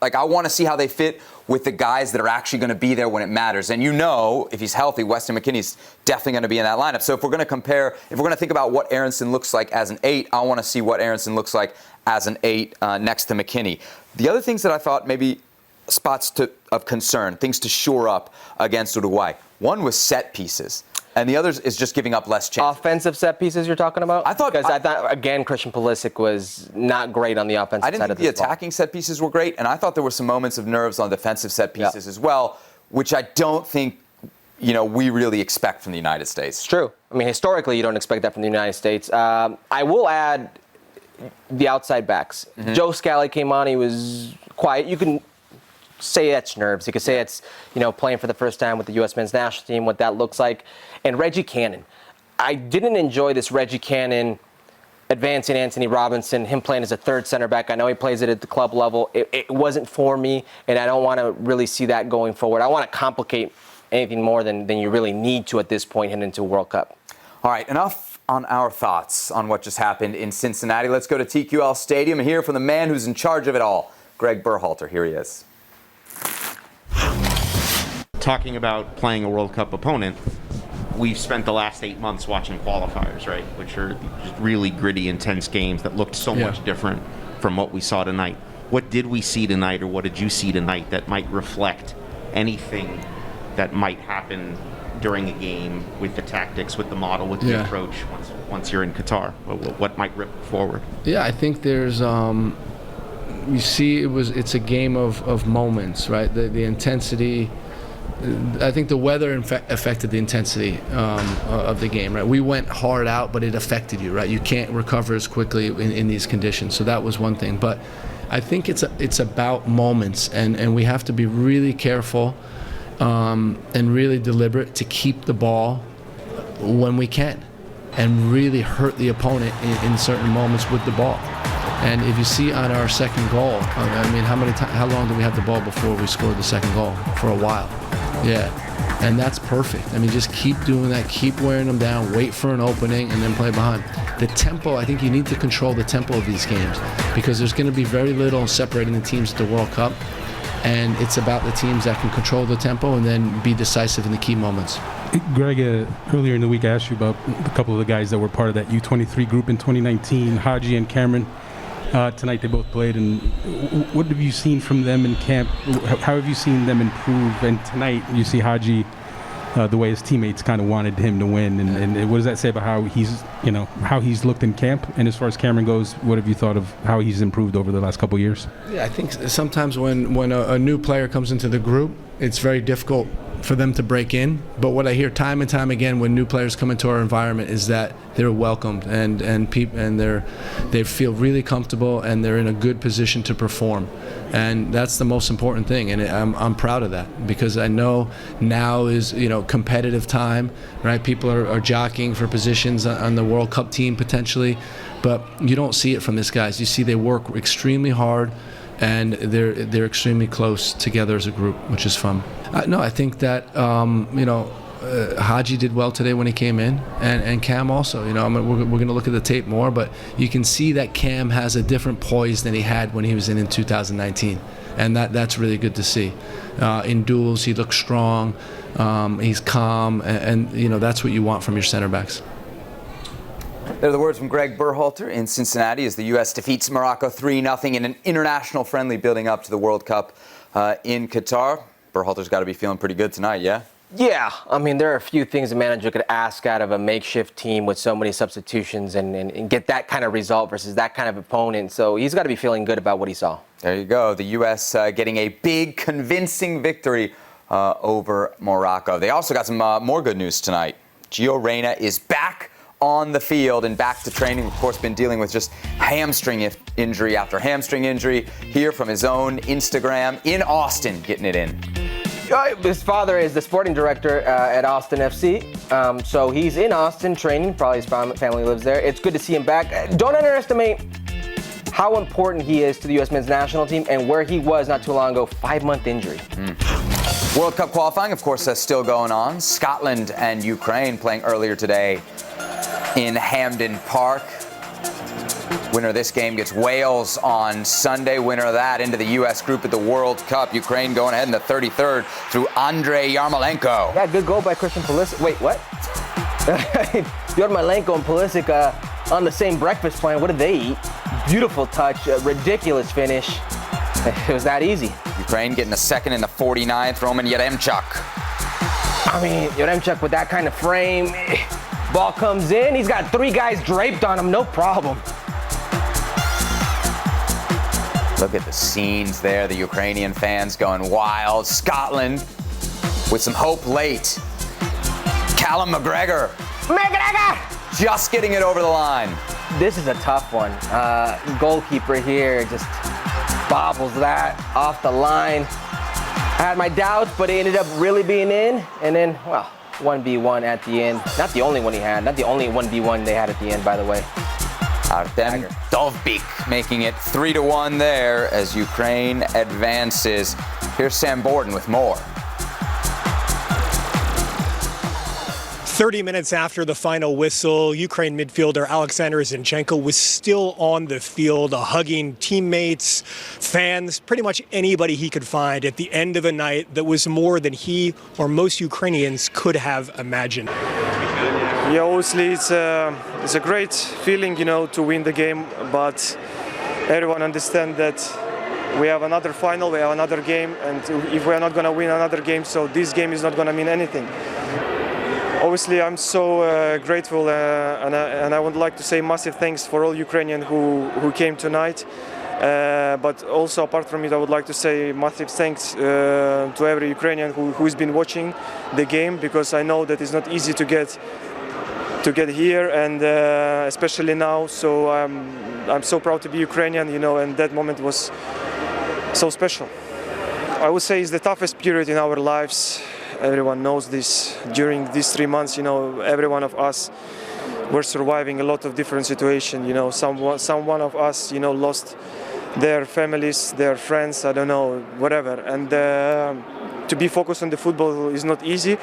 I want to see how they fit with the guys that are actually going to be there when it matters. And if he's healthy, Weston McKennie's definitely going to be in that lineup. So if we're going to think about what Aronson looks like as an 8, I want to see what Aronson looks like as an 8 next to McKennie. The other things that I thought maybe spots of concern, things to shore up against Uruguay. One was set pieces, and the other is just giving up less chances. Offensive set pieces you're talking about? I thought, again, Christian Pulisic was not great on the offensive side of the ball. I didn't think the attacking set pieces were great, and I thought there were some moments of nerves on defensive set pieces as well, which I don't think we really expect from the United States. It's true. I mean, historically, you don't expect that from the United States. I will add the outside backs. Joe Scally came on. He was quiet. You can say that's nerves. You could say it's, playing for the first time with the U.S. men's national team, what that looks like. And Reggie Cannon. I didn't enjoy this Reggie Cannon advancing Anthony Robinson, him playing as a third center back. I know he plays it at the club level. It wasn't for me, and I don't want to really see that going forward. I want to complicate anything more than you really need to at this point heading into a World Cup. All right, enough on our thoughts on what just happened in Cincinnati. Let's go to TQL Stadium and hear from the man who's in charge of it all, Greg Berhalter. Here he is. Talking about playing a World Cup opponent, we've spent the last 8 months watching qualifiers, right? Which are just really gritty, intense games that looked so much different from what we saw tonight. What did we see tonight, or what did you see tonight that might reflect anything that might happen during a game with the tactics, with the model, with the approach once you're in Qatar? What might rip forward? Yeah, I think there's you see it's a game of moments, right? The intensity. I think the weather affected the intensity of the game, right? We went hard out, but it affected you, right? You can't recover as quickly in these conditions. So that was one thing. But I think it's about moments, and we have to be really careful and really deliberate to keep the ball when we can and really hurt the opponent in certain moments with the ball. And if you see on our second goal, I mean, how long did we have the ball before we scored the second goal? For a while. Yeah. And that's perfect. I mean, just keep doing that, keep wearing them down, wait for an opening, and then play behind. The tempo, I think you need to control the tempo of these games because there's going to be very little separating the teams at the World Cup, and it's about the teams that can control the tempo and then be decisive in the key moments. Greg, earlier in the week I asked you about a couple of the guys that were part of that U23 group in 2019, Haji and Cameron. Tonight they both played, and what have you seen from them in camp? How have you seen them improve? And tonight you see Haji, the way his teammates kind of wanted him to win, and what does that say about how he's looked in camp? And as far as Cameron goes, what have you thought of how he's improved over the last couple of years? Yeah, I think sometimes when a new player comes into the group, it's very difficult for them to break in. But what I hear time and time again when new players come into our environment is that they're welcomed and they feel really comfortable and they're in a good position to perform. And that's the most important thing, and I'm proud of that because I know now is competitive time, right? People are jockeying for positions on the World Cup team potentially, but you don't see it from these guys. You see they work extremely hard, and they're extremely close together as a group, which is fun. No, I think that Haji did well today when he came in, and Cam also. We're going to look at the tape more, but you can see that Cam has a different poise than he had when he was in 2019, and that's really good to see. In duels, he looks strong, he's calm, and that's what you want from your center backs. They're the words from Greg Berhalter in Cincinnati as the U.S. defeats Morocco 3-0 in an international friendly building up to the World Cup in Qatar. Berhalter's got to be feeling pretty good tonight, yeah? Yeah, I mean, there are a few things a manager could ask out of a makeshift team with so many substitutions and get that kind of result versus that kind of opponent. So he's got to be feeling good about what he saw. There you go. The U.S. getting a big, convincing victory over Morocco. They also got some more good news tonight. Gio Reyna is back on the field and back to training. Of course, been dealing with just hamstring injury after hamstring injury. Here from his own Instagram in Austin, getting it in. His father is the sporting director at Austin FC, so he's in Austin training. Probably his family lives there. It's good to see him back. Don't underestimate how important he is to the U.S. men's national team and where he was not too long ago, 5-month injury. World Cup qualifying, of course, still going on. Scotland and Ukraine playing earlier today in Hampden Park. Winner of this game gets Wales on Sunday. Winner of that into the U.S. group at the World Cup. Ukraine going ahead in the 33rd through Andrei Yarmolenko. Yeah, good goal by Christian Pulisic. Wait, what? Yarmolenko and Pulisic on the same breakfast plan. What did they eat? Beautiful touch, ridiculous finish. It was that easy. Ukraine getting a second in the 49th. Roman Yaremchuk. I mean, Yaremchuk with that kind of frame. Ball comes in. He's got 3 guys draped on him. No problem. Look at the scenes there. The Ukrainian fans going wild. Scotland with some hope late. Callum McGregor. Just getting it over the line. This is a tough one. Goalkeeper here just bobbles that off the line. I had my doubts, but it ended up really being in. And then, 1v1 at the end. Not the only one he had. Not the only 1v1 they had at the end, by the way. Artem Dovbyk making it 3-1 there as Ukraine advances. Here's Sam Borden with more. 30 minutes after the final whistle, Ukraine midfielder Alexander Zinchenko was still on the field, hugging teammates, fans, pretty much anybody he could find at the end of a night that was more than he or most Ukrainians could have imagined. Yeah, obviously it's a great feeling, to win the game, but everyone understands that we have another final, we have another game, and if we are not going to win another game, so this game is not going to mean anything. Obviously, I'm so grateful, and I would like to say massive thanks for all Ukrainians who came tonight. But also, apart from it, I would like to say massive thanks to every Ukrainian who's been watching the game, because I know that it's not easy to get here, and especially now. So I'm so proud to be Ukrainian, and that moment was so special. I would say it's the toughest period in our lives. Everyone knows this. During these 3 months, every one of us we're surviving a lot of different situations. You know, someone of us, you know, lost their families, their friends, I don't know, whatever. And to be focused on the football is not easy,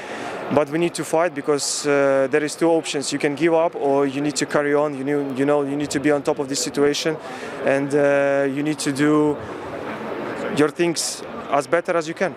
but we need to fight because there is two options. You can give up or you need to carry on. You need to be on top of this situation, and you need to do your things as better as you can.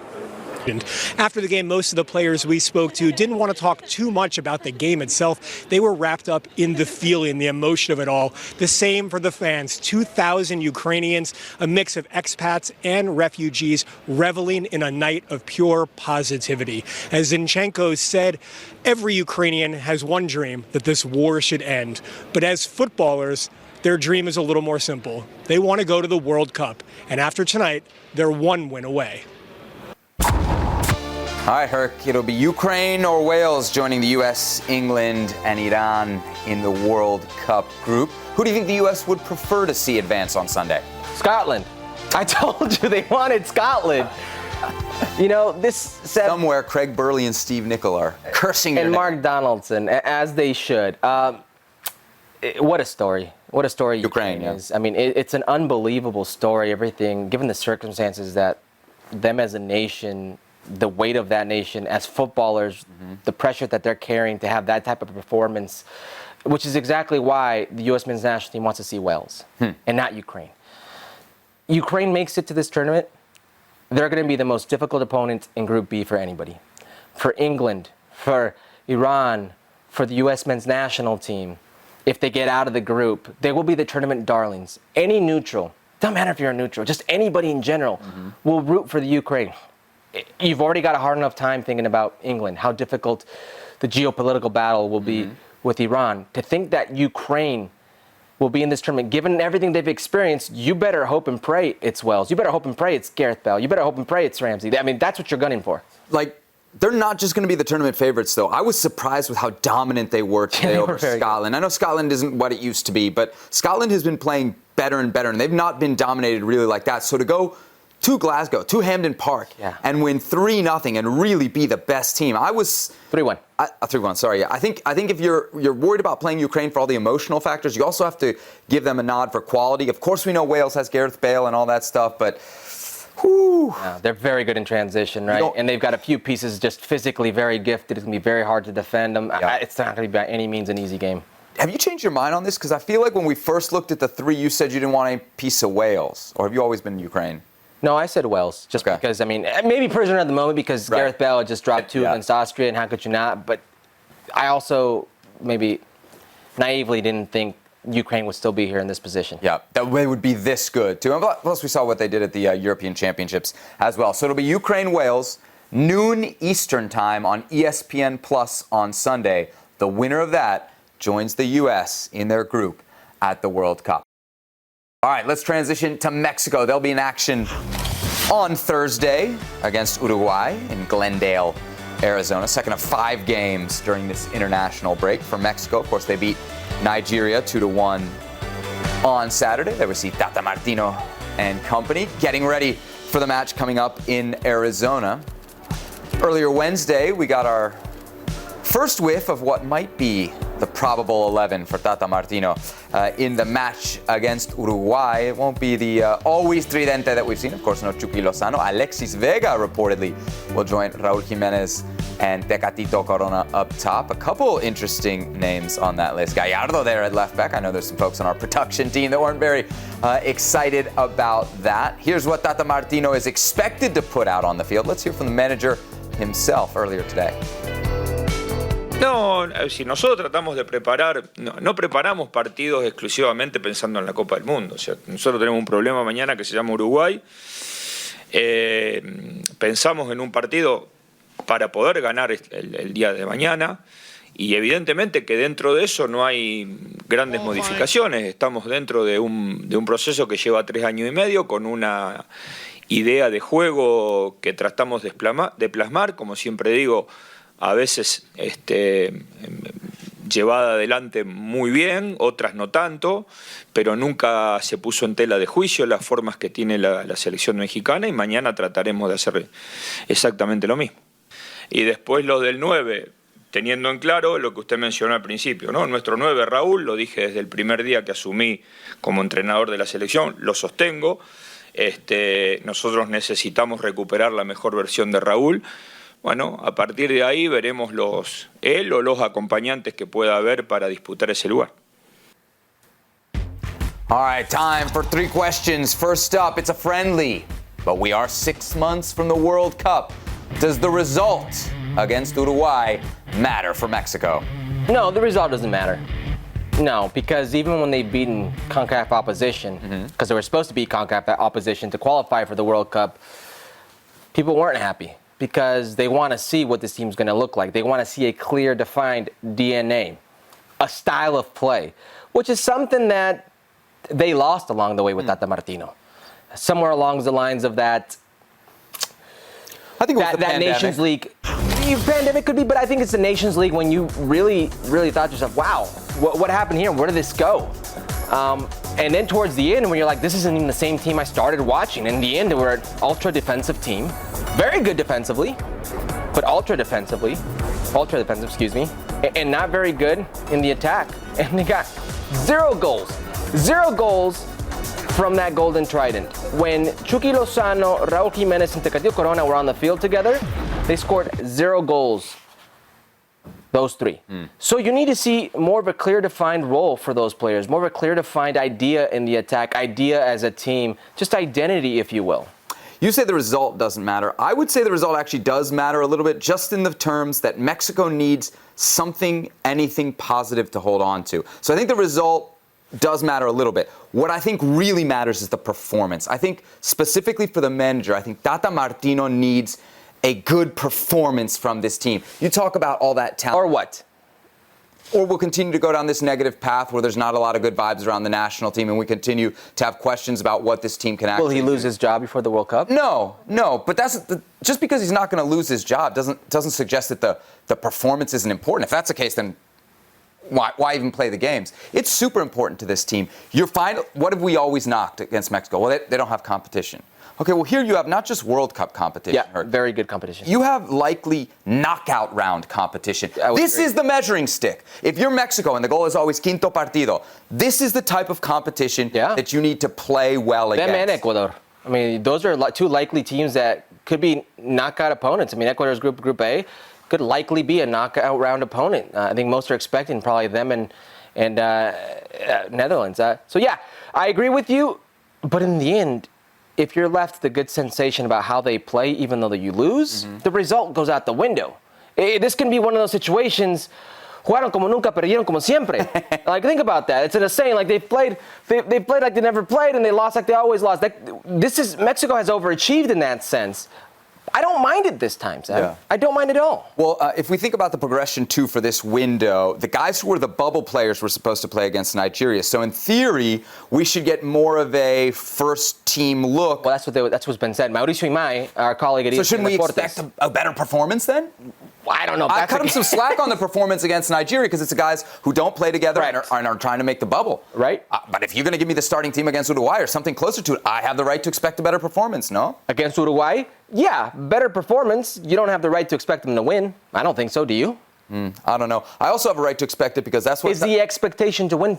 After the game, most of the players we spoke to didn't want to talk too much about the game itself. They were wrapped up in the feeling, the emotion of it all. The same for the fans. 2,000 Ukrainians, a mix of expats and refugees, reveling in a night of pure positivity. As Zinchenko said, every Ukrainian has one dream, that this war should end. But as footballers, their dream is a little more simple. They want to go to the World Cup. And after tonight, they're one win away. All right, Herc, it'll be Ukraine or Wales joining the U.S., England, and Iran in the World Cup group. Who do you think the U.S. would prefer to see advance on Sunday? Scotland. I told you they wanted Scotland. You know, this said... Somewhere, Craig Burley and Steve Nicol are cursing and your Mark name. Donaldson, as they should. What a story. What a story Ukraine is. I mean, it's an unbelievable story, everything, given the circumstances that them as a nation... the weight of that nation as footballers, the pressure that they're carrying to have that type of performance, which is exactly why the U.S. men's national team wants to see Wales and not Ukraine. Ukraine makes it to this tournament. They're going to be the most difficult opponent in Group B for anybody. For England, for Iran, for the U.S. men's national team, if they get out of the group, they will be the tournament darlings. Any neutral, doesn't matter if you're a neutral, just anybody in general will root for the Ukraine. You've already got a hard enough time thinking about England, how difficult the geopolitical battle will be with Iran. To think that Ukraine will be in this tournament, given everything they've experienced, you better hope and pray it's Wales. You better hope and pray it's Gareth Bale. You better hope and pray it's Ramsey. I mean, that's what you're gunning for. Like, they're not just going to be the tournament favorites, though. I was surprised with how dominant they were today over Scotland. I know Scotland isn't what it used to be, but Scotland has been playing better and better, and they've not been dominated really like that. So to go to Glasgow, to Hampden Park, and win 3-0 and really be the best team. I was 3-1. 3-1. Sorry. Yeah. I think if you're worried about playing Ukraine for all the emotional factors, you also have to give them a nod for quality. Of course, we know Wales has Gareth Bale and all that stuff, but yeah, they're very good in transition, right? And they've got a few pieces just physically very gifted. It's going to be very hard to defend them. Yeah. It's not going to be by any means an easy game. Have you changed your mind on this? Because I feel like when we first looked at the three, you said you didn't want any piece of Wales. Or have you always been Ukraine? No, I said Wales, just because, I mean, maybe prisoner at the moment because Gareth Bale had just dropped 2 against Austria, and how could you not? But I also maybe naively didn't think Ukraine would still be here in this position. Yeah, that way would be this good, too. And plus, we saw what they did at the European Championships as well. So it'll be Ukraine-Wales, noon Eastern time on ESPN Plus on Sunday. The winner of that joins the U.S. in their group at the World Cup. All right, let's transition to Mexico. They'll be in action on Thursday against Uruguay in Glendale, Arizona. Second of 5 games during this international break for Mexico. Of course, they beat Nigeria 2-1 on Saturday. They received Tata Martino and company. Getting ready for the match coming up in Arizona. Earlier Wednesday, we got our first whiff of what might be the probable 11 for Tata Martino in the match against Uruguay. It won't be the always tridente that we've seen. Of course, no Chucky Lozano. Alexis Vega reportedly will join Raul Jimenez and Tecatito Corona up top. A couple interesting names on that list. Gallardo there at left back. I know there's some folks on our production team that weren't very excited about that. Here's what Tata Martino is expected to put out on the field. Let's hear from the manager himself earlier today. No, si nosotros tratamos de preparar, no preparamos partidos exclusivamente pensando en la Copa del Mundo. O sea, nosotros tenemos un problema mañana que se llama Uruguay. Pensamos en un partido para poder ganar el día de mañana y evidentemente que dentro de eso no hay grandes modificaciones. Estamos dentro de un proceso que lleva 3 años y medio con una idea de juego que tratamos de plasmar, como siempre digo, a veces llevada adelante muy bien, otras no tanto, pero nunca se puso en tela de juicio las formas que tiene la selección mexicana y mañana trataremos de hacer exactamente lo mismo. Y después lo del 9, teniendo en claro lo que usted mencionó al principio, ¿no? Nuestro 9, Raúl, lo dije desde el primer día que asumí como entrenador de la selección, lo sostengo. Nosotros necesitamos recuperar la mejor versión de Raúl. Bueno, a partir de ahí veremos él o los acompañantes que pueda haber para disputar ese lugar. All right, time for 3 questions. First up, it's a friendly, but we are 6 months from the World Cup. Does the result against Uruguay matter for Mexico? No, the result doesn't matter. No, because even when they've beaten CONCACAF opposition, because they were supposed to beat CONCACAF opposition to qualify for the World Cup, people weren't happy because they want to see what this team's going to look like. They want to see a clear, defined DNA, a style of play, which is something that they lost along the way with Tata Martino. Somewhere along the lines of that, I think it was the that pandemic. Nations League. Pandemic could be, but I think it's the Nations League when you really, really thought to yourself, wow, what happened here? Where did this go? And then towards the end, when you're like, this isn't even the same team I started watching. In the end, they were an ultra defensive team. Very good defensively, but ultra defensive, excuse me, and not very good in the attack. And they got 0 goals. 0 goals from that golden trident. When Chucky Lozano, Raul Jimenez, and Tecatito Corona were on the field together, they scored 0 goals. Those 3. So you need to see more of a clear defined role for those players, more of a clear defined idea in the attack, idea as a team, just identity, if you will. You say the result doesn't matter. I would say the result actually does matter a little bit, just in the terms that Mexico needs something, anything positive to hold on to. So I think the result does matter a little bit. What I think really matters is the performance. I think specifically for the manager, I think Tata Martino needs a good performance from this team. You talk about all that talent. Or what? Or we'll continue to go down this negative path where there's not a lot of good vibes around the national team, and we continue to have questions about what this team can actually do. Will he lose his job before the World Cup? No. But just because he's not going to lose his job doesn't suggest that the performance isn't important. If that's the case, then why even play the games? It's super important to this team. What have we always knocked against Mexico? Well, they don't have competition. Okay, well, here you have not just World Cup competition. Yeah, very good competition. You have likely knockout round competition. This is the measuring stick. If you're Mexico and the goal is always quinto partido, this is the type of competition that you need to play well against. Them and Ecuador. I mean, those are 2 likely teams that could be knockout opponents. I mean, Ecuador's Group A could likely be a knockout round opponent. I think most are expecting probably them and Netherlands. So, yeah, I agree with you. But in the end, if you're left with a good sensation about how they play, even though you lose, the result goes out the window. This can be one of those situations, jugaron como nunca, perdieron como siempre. Like, think about that. It's in a saying, like, they played like they never played, and they lost like they always lost. Mexico has overachieved in that sense. I don't mind it this time, Sam. Yeah. I don't mind it at all. Well, if we think about the progression, too, for this window, the guys who were the bubble players were supposed to play against Nigeria. So, in theory, we should get more of a first-team look. Well, that's what's been said. Mauricio Imai, our colleague at ESPN. So, shouldn't we expect a better performance, then? I don't know. I cut him some slack on the performance against Nigeria because it's the guys who don't play together and are trying to make the bubble. Right. But if you're going to give me the starting team against Uruguay or something closer to it, I have the right to expect a better performance, no? Against Uruguay? Yeah, better performance. You don't have the right to expect them to win. I don't think so, do you? I don't know. I also have a right to expect it because that's what... Is the expectation to win?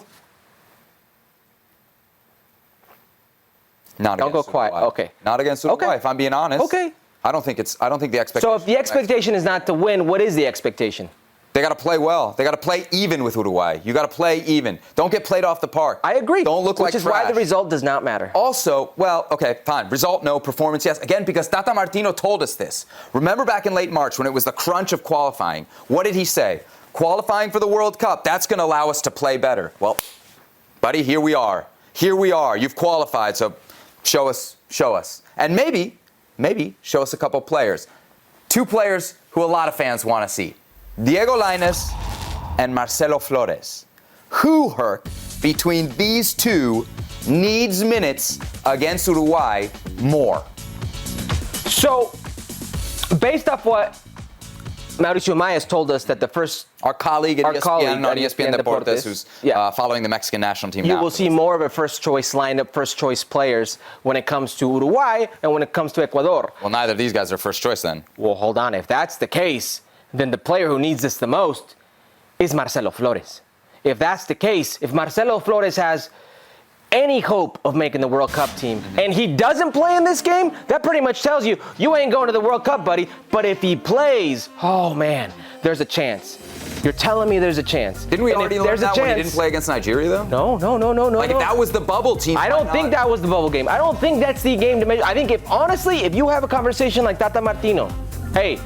Not don't against go quiet. Uruguay. Okay. Not against Uruguay, okay. If I'm being honest. Okay. I don't think the expectation... So if the expectation is not to win, what is the expectation? They got to play well. They got to play even with Uruguay. You got to play even. Don't get played off the park. I agree. Don't look like trash. Which is why the result does not matter. Also, well, okay, fine. Result, no. Performance, yes. Again, because Tata Martino told us this. Remember back in late March when it was the crunch of qualifying? What did he say? Qualifying for the World Cup, that's going to allow us to play better. Well, buddy, here we are. Here we are. You've qualified, so show us. And maybe show us a couple players. 2 players who a lot of fans want to see. Diego Lainez and Marcelo Flores. Who, Herc, between these 2 needs minutes against Uruguay more? So, based off what Mauricio Imai has told us that the first... Our colleague at ESPN Deportes, who's following the Mexican national team now. You will see more of a first-choice lineup, first-choice players when it comes to Uruguay and when it comes to Ecuador. Well, neither of these guys are first choice then. Well, hold on. If that's the case, then the player who needs this the most is Marcelo Flores. If that's the case, if Marcelo Flores has any hope of making the World Cup team, and he doesn't play in this game, that pretty much tells you, you ain't going to the World Cup, buddy. But if he plays, oh man, there's a chance. You're telling me there's a chance. Didn't we already learn that when he didn't play against Nigeria, though? No. Like, if that was the bubble team, I don't think that was the bubble game. I don't think that's the game to measure. I think if you have a conversation like Tata Martino, hey,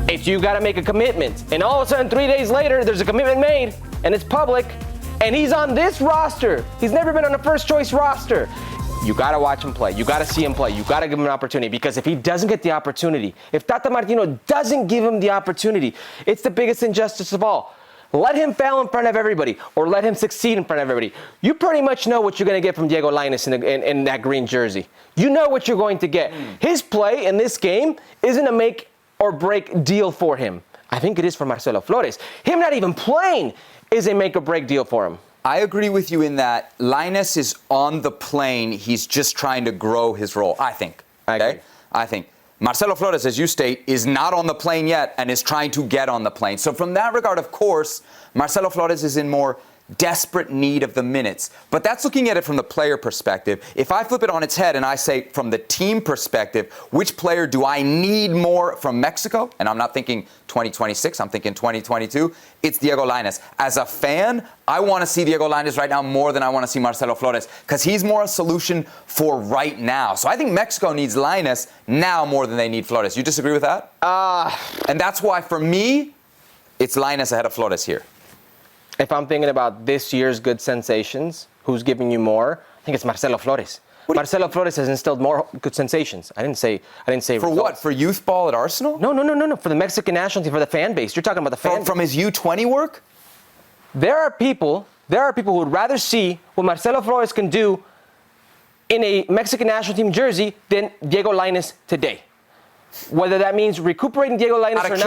you got to make a commitment. And all of a sudden, 3 days later, there's a commitment made, and it's public, and he's on this roster. He's never been on a first-choice roster. You got to watch him play. You got to see him play. You got to give him an opportunity, because if he doesn't get the opportunity, if Tata Martino doesn't give him the opportunity, it's the biggest injustice of all. Let him fail in front of everybody, or let him succeed in front of everybody. You pretty much know what you're going to get from Diego Lainez in that green jersey. You know what you're going to get. His play in this game isn't a make or break deal for him. I think it is for Marcelo Flores. Him not even playing is a make or break deal for him. I agree with you in that Lainez is on the plane. He's just trying to grow his role, I think. Okay? I think. Marcelo Flores, as you state, is not on the plane yet and is trying to get on the plane. So from that regard, of course, Marcelo Flores is in more desperate need of the minutes. But that's looking at it from the player perspective. If I flip it on its head and I say from the team perspective, which player do I need more from Mexico? And I'm not thinking 2026, I'm thinking 2022. It's Diego Lainez. As a fan, I want to see Diego Lainez right now more than I want to see Marcelo Flores, because he's more a solution for right now. So I think Mexico needs Lainez now more than they need Flores. You disagree with that? And that's why, for me, it's Lainez ahead of Flores here. If I'm thinking about this year's good sensations, who's giving you more? I think it's Marcelo Flores. Marcelo Flores has instilled more good sensations. I didn't say for results. What? For youth ball at Arsenal? No. For the Mexican national team, for the fan base. You're talking about the fan base. From his U20 work? There are people who would rather see what Marcelo Flores can do in a Mexican national team jersey than Diego Lainez today. Whether that means recuperating Diego Lainez or not.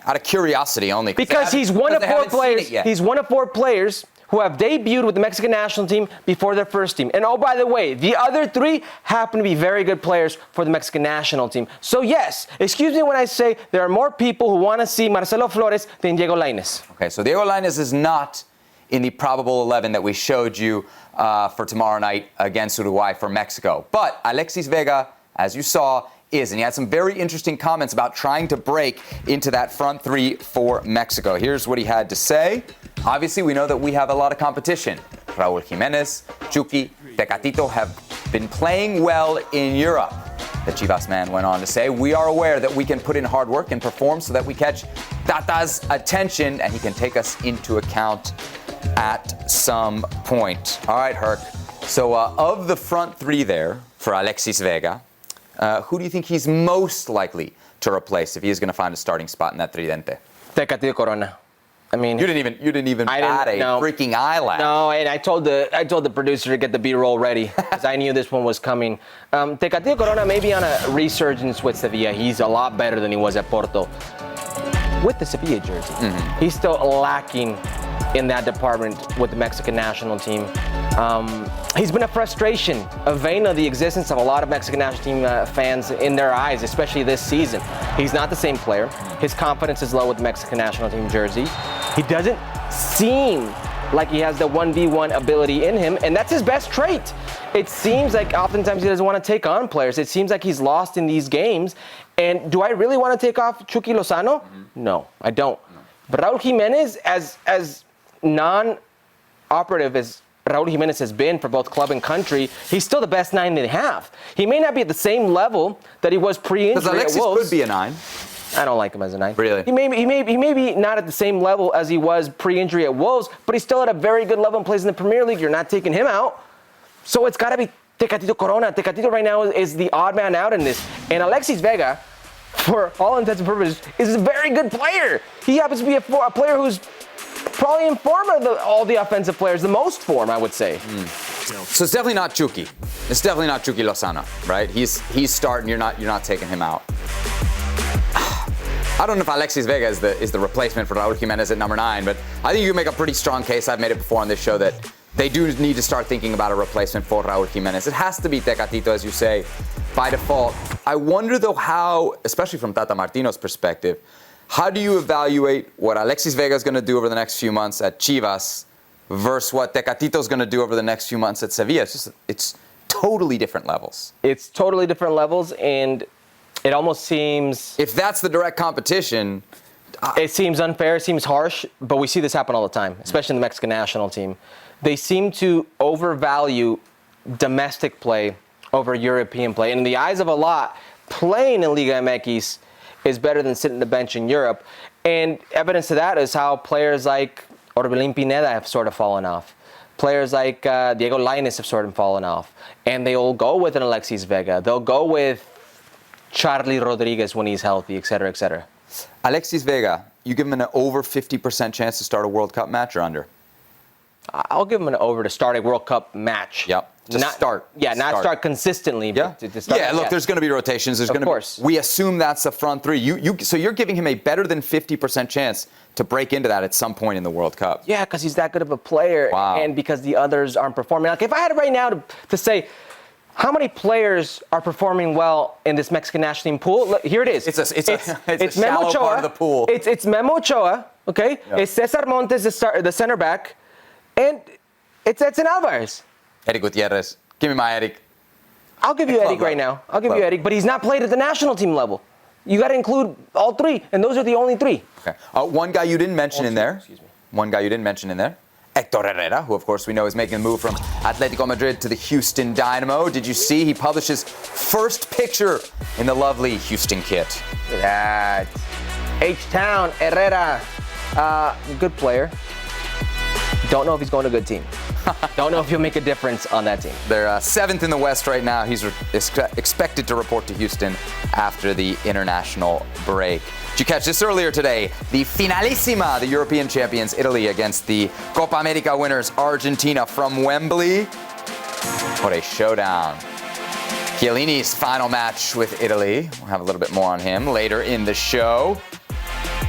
Out of curiosity only. Because he's one of 4 players. He's one of 4 players who have debuted with the Mexican national team before their first team. And oh, by the way, the other 3 happen to be very good players for the Mexican national team. So yes, excuse me when I say there are more people who want to see Marcelo Flores than Diego Lainez. Okay, so Diego Lainez is not in the probable 11 that we showed you for tomorrow night against Uruguay for Mexico. But Alexis Vega, as you saw, is. And he had some very interesting comments about trying to break into that front 3 for Mexico. Here's what he had to say. Obviously, we know that we have a lot of competition. Raúl Jiménez, Chucky, Tecatito have been playing well in Europe. The Chivas man went on to say, we are aware that we can put in hard work and perform so that we catch Tata's attention and he can take us into account at some point. All right, Herc. So of the front 3 there for Alexis Vega, who do you think he's most likely to replace if he is going to find a starting spot in that tridente? Tecatito Corona. I mean, you didn't even bat a freaking eyelash. No, and I told the producer to get the B-roll ready because I knew this one was coming. Tecatito Corona may be on a resurgence with Sevilla. He's a lot better than he was at Porto with the Sevilla jersey. Mm-hmm. He's still lacking in that department with the Mexican national team. He's been a frustration, a vein of the existence of a lot of Mexican national team fans in their eyes, especially this season. He's not the same player. His confidence is low with the Mexican national team jersey. He doesn't seem like he has the 1v1 ability in him, and that's his best trait. It seems like oftentimes he doesn't want to take on players. It seems like he's lost in these games. And do I really want to take off Chucky Lozano? No, I don't. But Raúl Jiménez, as non-operative as Raúl Jiménez has been for both club and country, he's still the best 9 they have. He may not be at the same level that he was pre-injury at Wolves. Because Alexis could be a 9. I don't like him as a 9. Really? He may be not at the same level as he was pre-injury at Wolves, but he's still at a very good level and plays in the Premier League. You're not taking him out. So it's got to be Tecatito Corona. Tecatito right now is the odd man out in this. And Alexis Vega, for all intents and purposes, is a very good player. He happens to be a player who's probably in form of all the offensive players, the most form, I would say. So it's definitely not Chucky. It's definitely not Chucky Lozano, right? He's starting. You're not taking him out. I don't know if Alexis Vega is the replacement for Raúl Jiménez at number 9, but I think you can make a pretty strong case. I've made it before on this show that they do need to start thinking about a replacement for Raúl Jiménez. It has to be Tecatito, as you say, by default. I wonder, though, how, especially from Tata Martino's perspective, How do you evaluate what Alexis Vega is going to do over the next few months at Chivas versus what Tecatito is going to do over the next few months at Sevilla? It's totally different levels. It's totally different levels, and it almost seems... If that's the direct competition... It seems unfair, it seems harsh, but we see this happen all the time, especially in the Mexican national team. They seem to overvalue domestic play over European play. And in the eyes of a lot, playing in Liga MX is better than sitting on the bench in Europe. And evidence of that is how players like Orbelín Pineda have sort of fallen off. Players like Diego Lainez have sort of fallen off. And they'll go with an Alexis Vega. They'll go with Charlie Rodriguez when he's healthy, et cetera, et cetera. Alexis Vega, you give him an over 50% chance to start a World Cup match or under? I'll give him an over to start a World Cup match. Yep. Just start. Yeah, not start consistently. Yeah. But to start, Look, there's going to be rotations. There's going to be. We assume that's the front three. So you're giving him a better than 50% chance to break into that at some point in the World Cup. Yeah, because he's that good of a player, and because the others aren't performing. Like if I had right now to say, how many players are performing well in this Mexican national team pool? Look, here it is. It's a shallow part of the pool. It's Memo Ochoa, okay? Yep. It's Cesar Montes, the center back, and it's Edson Alvarez. Eric Gutierrez. Give me my Eric. I'll give you Eric right now. I'll give you Eric, but he's not played at the national team level. You got to include all three, and those are the only three. Okay. One guy you didn't mention in there. One guy you didn't mention in there. Hector Herrera, who of course we know is making a move from Atletico Madrid to the Houston Dynamo. Did you see he published his first picture in the lovely Houston kit? That H-Town, Herrera, good player. Don't know if he's going to a good team. Don't know if he'll make a difference on that team. They're 7th in the West right now. He's expected to report to Houston after the international break. Did you catch this earlier today? The Finalissima, the European champions, Italy against the Copa America winners, Argentina from Wembley. What a showdown. Chiellini's final match with Italy. We'll have a little bit more on him later in the show.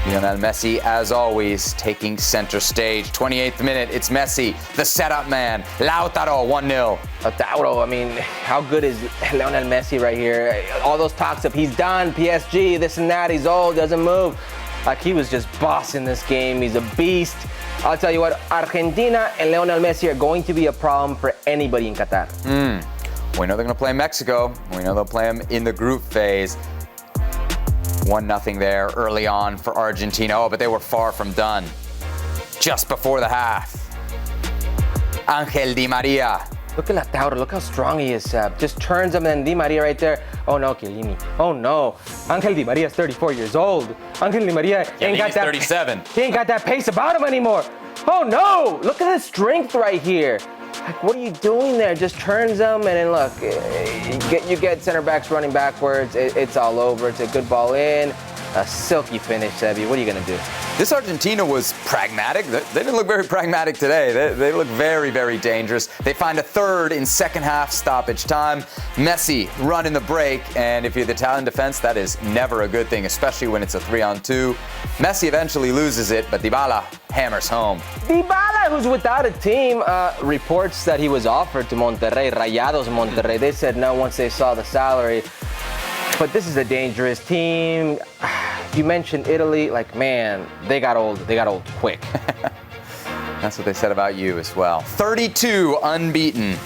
Lionel Messi, as always, taking center stage. 28th minute, it's Messi, the setup man. Lautaro, 1-0. Lautaro, I mean, how good is Lionel Messi right here? All those talks of he's done, PSG, this and that, he's old, doesn't move. Like, he was just bossing this game. He's a beast. I'll tell you what, Argentina and Lionel Messi are going to be a problem for anybody in Qatar. We know they're going to play Mexico. We know they'll play them in the group phase. 1-0 there early on for Argentina. Oh, but they were far from done. Just before the half. Angel Di Maria. Look at Lautaro. Look how strong he is, Seb. Just turns him and Di Maria right there. Oh, no, Chiellini. Oh, no. Angel Di Maria is 34 years old. Angel Di Maria ain't got that. 37. He ain't got that pace about him anymore. Oh, no. Look at his strength right here. Like, what are you doing there? Just turns them, and then look, you get center backs running backwards. It's all over. It's a good ball in. A silky finish, Sebi. What are you going to do? This Argentina was pragmatic. They didn't look very pragmatic today. They look very, very dangerous. They find a third in second half stoppage time. Messi running the break, and if you're the Italian defense, that is never a good thing, especially when it's a 3-on-2. Messi eventually loses it, but Dybala hammers home. Dybala, who's without a team, reports that he was offered to Monterrey, Rayados Monterrey. They said no once they saw the salary. But this is a dangerous team. You mentioned Italy, like, man, they got old quick. That's what they said about you as well. 32 unbeaten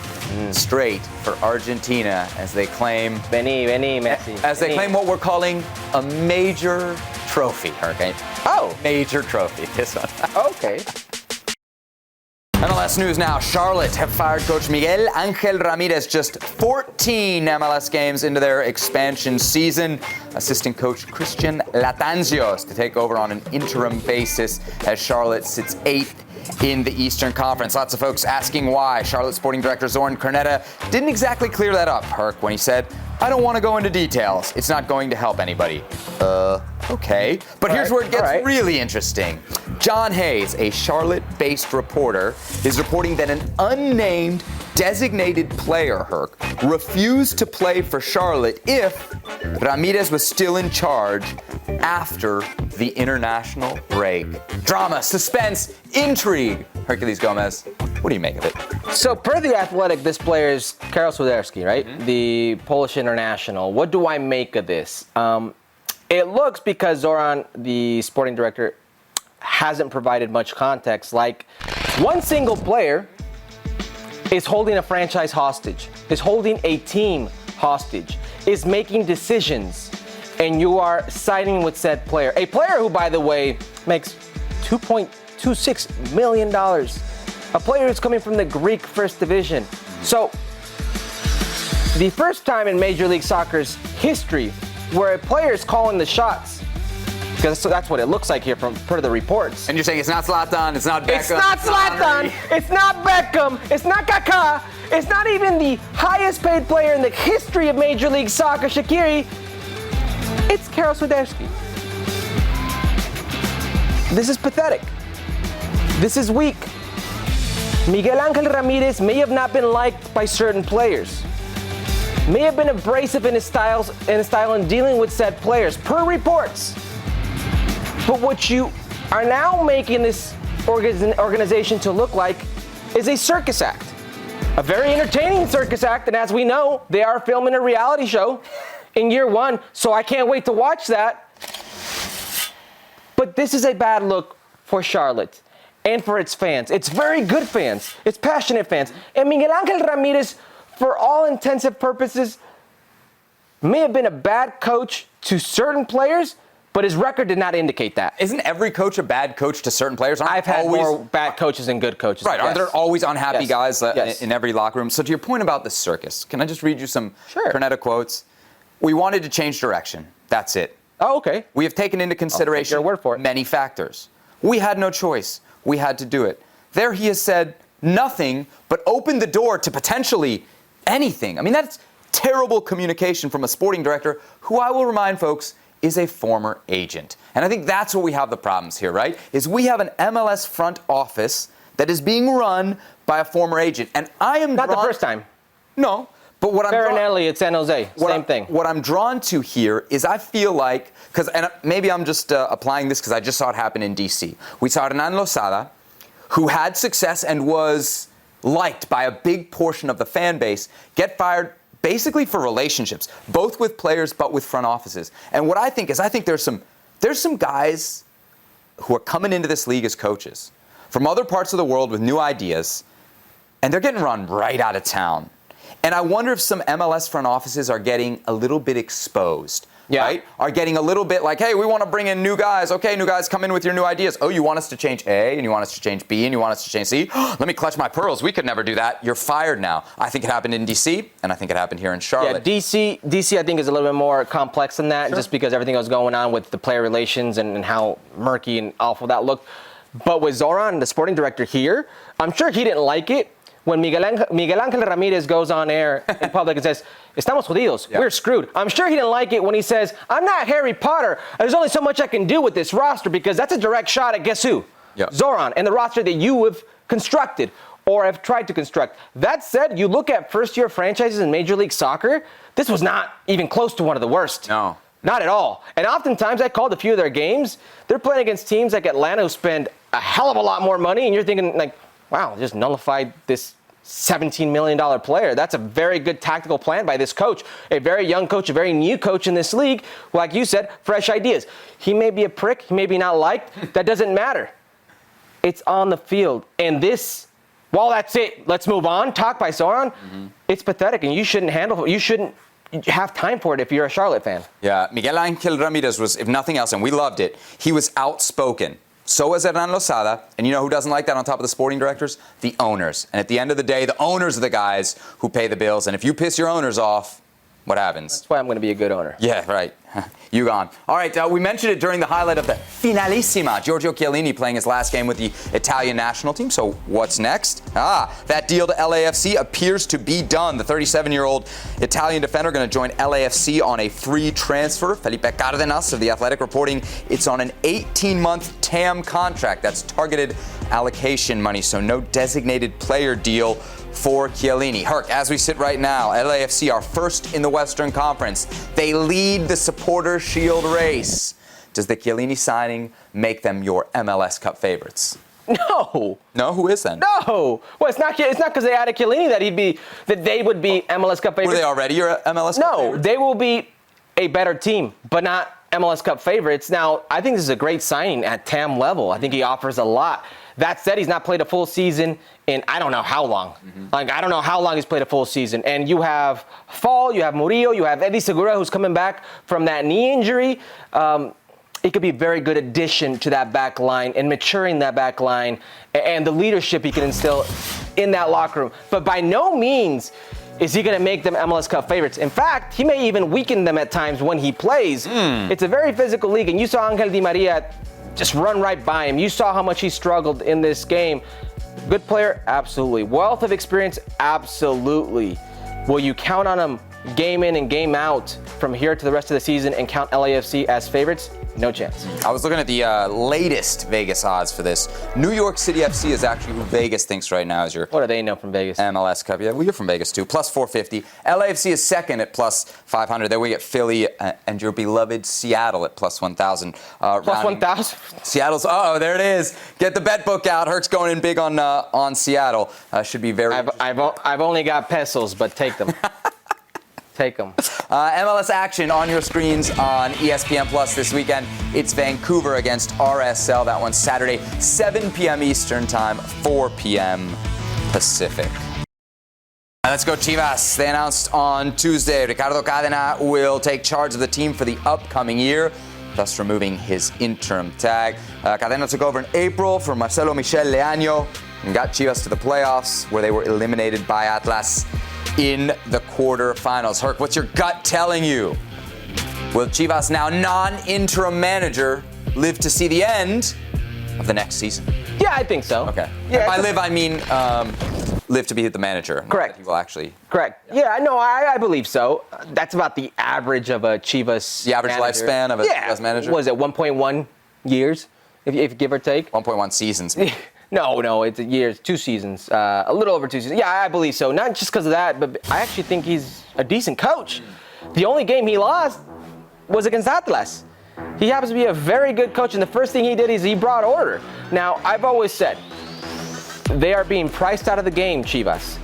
straight for Argentina as they claim Messi. As they claim what we're calling a major trophy, Hurricane. Oh. Major trophy, this one. Okay. MLS news now. Charlotte have fired coach Miguel Angel Ramirez just 14 MLS games into their expansion season. Assistant coach Christian Latanzios to take over on an interim basis as Charlotte sits 8th in the Eastern Conference. Lots of folks asking why. Charlotte Sporting Director Zoran Cornetta didn't exactly clear that up, Herc, when he said, "I don't want to go into details. It's not going to help anybody." Okay. But here's where it gets really interesting. John Hayes, a Charlotte-based reporter, is reporting that an unnamed designated player, Herc, refused to play for Charlotte if Ramirez was still in charge after the international break. Drama, suspense, intrigue. Herculez Gomez, what do you make of it? So per The Athletic, this player is Karol Swiderski, right? The Polish international. What do I make of this? it looks, because Zoran, the sporting director, hasn't provided much context, like one single player is holding a franchise hostage, is holding a team hostage, is making decisions, and you are siding with said player. A player who, by the way, makes $2.26 million. A player who's coming from the Greek First Division. So, the first time in Major League Soccer's history where a player is calling the shots, because that's what it looks like here from per the reports. And you're saying it's not Zlatan, it's not Beckham. It's not Zlatan, it's not Beckham, it's not Kaká, it's not even the highest paid player in the history of Major League Soccer, Shaqiri. It's Karol Swiderski. This is pathetic. This is weak. Miguel Ángel Ramírez may have not been liked by certain players, may have been abrasive in his style in dealing with said players, per reports. But what you are now making this organization to look like is a circus act. A very entertaining circus act, and as we know, they are filming a reality show in year one, so I can't wait to watch that. But this is a bad look for Charlotte and for its fans. It's very good fans. It's passionate fans. And Miguel Ángel Ramírez, for all intensive purposes, may have been a bad coach to certain players, but his record did not indicate that. Isn't every coach a bad coach to certain players? I've had more bad coaches than good coaches. Right. Aren't there always unhappy guys Yes. in every locker room? So to your point about the circus, can I just read you some Sure. Cornetta quotes? We wanted to change direction. That's it. Oh, okay. We have taken into consideration your word for it. many factors. We had no choice. We had to do it. There he has said nothing but opened the door to potentially anything. I mean, that's terrible communication from a sporting director who, I will remind folks, is a former agent. And I think that's where we have the problems here, right? Is we have an MLS front office that is being run by a former agent. And I am Not the first time. No. But what Farinelli at San Jose, same thing. What I'm drawn to here is I feel like, and maybe I'm just applying this because I just saw it happen in D.C. We saw Hernan Losada, who had success and was liked by a big portion of the fan base, get fired basically for relationships, both with players but with front offices. And what I think is, there's some guys who are coming into this league as coaches from other parts of the world with new ideas, and they're getting run right out of town. And I wonder if some MLS front offices are getting a little bit exposed, right? Are getting a little bit like, hey, we want to bring in new guys. Okay, new guys, come in with your new ideas. Oh, you want us to change A, and you want us to change B, and you want us to change C? Let me clutch my pearls. We could never do that. You're fired now. I think it happened in D.C., and I think it happened here in Charlotte. Yeah, DC I think is a little bit more complex than that, just because everything was going on with the player relations and how murky and awful that looked. But with Zoran, the sporting director here, I'm sure he didn't like it when Miguel Ángel Ramírez goes on air in public and says, "Estamos jodidos, we're screwed." I'm sure he didn't like it when he says, "I'm not Harry Potter. There's only so much I can do with this roster," because that's a direct shot at guess who? Zoran and the roster that you have constructed or have tried to construct. That said, you look at first-year franchises in Major League Soccer, this was not even close to one of the worst. No. Not at all. And oftentimes, I called a few of their games. They're playing against teams like Atlanta who spend a hell of a lot more money, and you're thinking, like, wow, just nullified this $17 million player. That's a very good tactical plan by this coach. A very young coach, a very new coach in this league. Like you said, fresh ideas. He may be a prick. He may be not liked. That doesn't matter. It's on the field. And this, well, that's it. Let's move on. Talk by Zoran. It's pathetic, and you shouldn't have time for it if you're a Charlotte fan. Yeah, Miguel Ángel Ramírez was, if nothing else, and we loved it, he was outspoken. So was Hernan Losada. And you know who doesn't like that on top of the sporting directors? The owners. And at the end of the day, the owners are the guys who pay the bills. And if you piss your owners off, what happens? That's why I'm going to be a good owner. Yeah, right. You gone. All right, we mentioned it during the highlight of the Finalissima. Giorgio Chiellini playing his last game with the Italian national team. So what's next? That deal to LAFC appears to be done. The 37-year-old Italian defender going to join LAFC on a free transfer. Felipe Cárdenas of The Athletic reporting it's on an 18-month TAM contract. That's targeted allocation money, so no designated player deal for Chiellini. Herc, as we sit right now, LAFC are first in the Western Conference. They lead the Supporter Shield race. Does the Chiellini signing make them your MLS Cup favorites? No. No? Who is then? No. Well, it's not because they added Chiellini that they would be MLS Cup favorites. Were they already your MLS Cup favorites? No, they will be a better team, but not MLS Cup favorites. Now, I think this is a great signing at TAM level. I think he offers a lot. That said, he's not played a full season in I don't know how long. Like, I don't know how long he's played a full season. And you have Fall, you have Murillo, you have Eddie Segura, who's coming back from that knee injury. It could be a very good addition to that back line and maturing that back line and the leadership he can instill in that locker room. But by no means is he going to make them MLS Cup favorites. In fact, he may even weaken them at times when he plays. It's a very physical league, and you saw Angel Di Maria just run right by him. You saw how much he struggled in this game. Good player? Absolutely. Wealth of experience? Absolutely. Will you count on him game in and game out from here to the rest of the season and count LAFC as favorites? No chance. I was looking at the latest Vegas odds for this. New York City FC is actually who Vegas thinks right now is your What do they know from Vegas? MLS Cup. Yeah, well, you're from Vegas too. Plus 450. LAFC is second at plus 500. Then we get Philly and your beloved Seattle at plus 1,000. Plus 1,000? Seattle's, there it is. Get the bet book out. Herc's going in big on Seattle. Should be very I've only got pesos, but take them. Take them. MLS action on your screens on ESPN Plus this weekend. It's Vancouver against RSL. That one's Saturday, 7 p.m. Eastern Time, 4 p.m. Pacific. Let's go Chivas. They announced on Tuesday Ricardo Cadena will take charge of the team for the upcoming year, thus removing his interim tag. Cadena took over in April for Marcelo Michel Leaño and got Chivas to the playoffs, where they were eliminated by Atlas in the quarterfinals. Herc, what's your gut telling you? Will Chivas, now non-interim manager, live to see the end of the next season? Yeah, I think so. Okay. Yeah, by live, I mean live to be the manager. Correct. He will actually. Correct. Yeah, no, I believe so. That's about the average of a Chivas The average manager. lifespan of a Chivas manager? Was it 1.1 years, if give or take? 1.1 seasons. No, it's years, 2 seasons, a little over 2 seasons. Yeah, I believe so. Not just because of that, but I actually think he's a decent coach. The only game he lost was against Atlas. He happens to be a very good coach, and the first thing he did is he brought order. Now, I've always said, they are being priced out of the game, Chivas,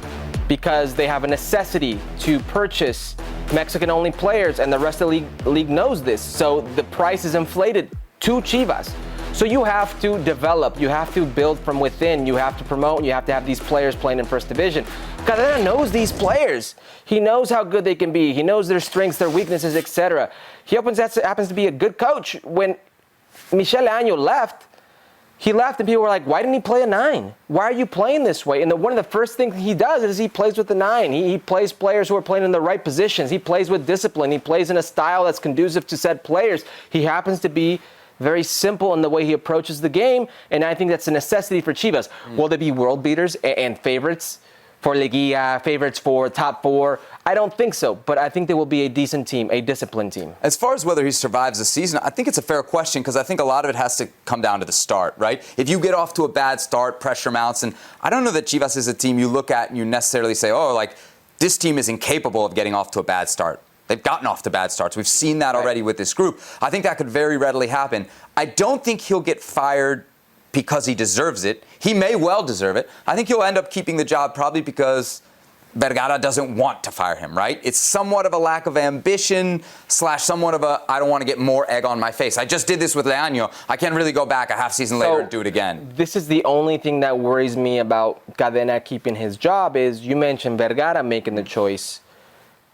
because they have a necessity to purchase Mexican-only players, and the rest of the league knows this. So the price is inflated to Chivas. So you have to develop, you have to build from within, you have to promote, you have to have these players playing in first division. Cadena knows these players. He knows how good they can be. He knows their strengths, their weaknesses, etc. He happens to be a good coach. When Michel Leaño left, he left and people were like, why didn't he play a 9? Why are you playing this way? And one of the first things he does is he plays with the 9. He plays players who are playing in the right positions. He plays with discipline. He plays in a style that's conducive to said players. He happens to be very simple in the way he approaches the game, and I think that's a necessity for Chivas. Will there be world beaters and favorites for Liguilla, favorites for top 4? I don't think so, but I think there will be a decent team, a disciplined team. As far as whether he survives the season, I think it's a fair question because I think a lot of it has to come down to the start, right? If you get off to a bad start, pressure mounts, and I don't know that Chivas is a team you look at and you necessarily say, this team is incapable of getting off to a bad start. They've gotten off to bad starts. We've seen that already with this group. I think that could very readily happen. I don't think he'll get fired because he deserves it. He may well deserve it. I think he'll end up keeping the job probably because Vergara doesn't want to fire him, right? It's somewhat of a lack of ambition / somewhat of a, I don't want to get more egg on my face. I just did this with Leaño. I can't really go back a half season later and do it again. This is the only thing that worries me about Cadena keeping his job is you mentioned Vergara making the choice.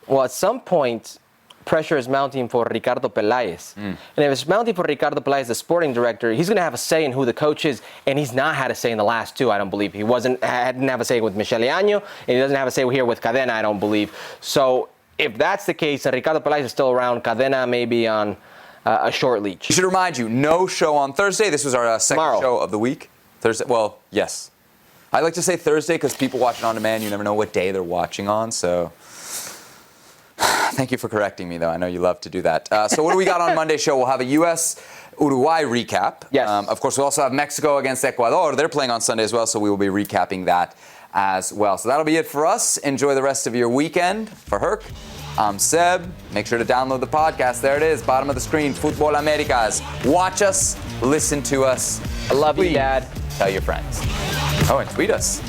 Well, at some point, pressure is mounting for Ricardo Peláez. And if it's mounting for Ricardo Peláez, the sporting director, he's going to have a say in who the coach is, and he's not had a say in the last 2, I don't believe. He didn't have a say with Michel Leaño, and he doesn't have a say here with Cadena, I don't believe. So if that's the case, and Ricardo Peláez is still around, Cadena may be on a short leash. We should remind you, no show on Thursday. This was our second show of the week. Thursday, well, yes. I like to say Thursday because people watch it on demand. You never know what day they're watching on, so... Thank you for correcting me, though. I know you love to do that. So what do we got on Monday's show? We'll have a U.S.-Uruguay recap. Yes. Of course, we'll also have Mexico against Ecuador. They're playing on Sunday as well, so we will be recapping that as well. So that'll be it for us. Enjoy the rest of your weekend. For Herc, I'm Seb. Make sure to download the podcast. There it is, bottom of the screen, Futbol Americas. Watch us, listen to us. I love you, Dad. Tell your friends. Oh, and tweet us.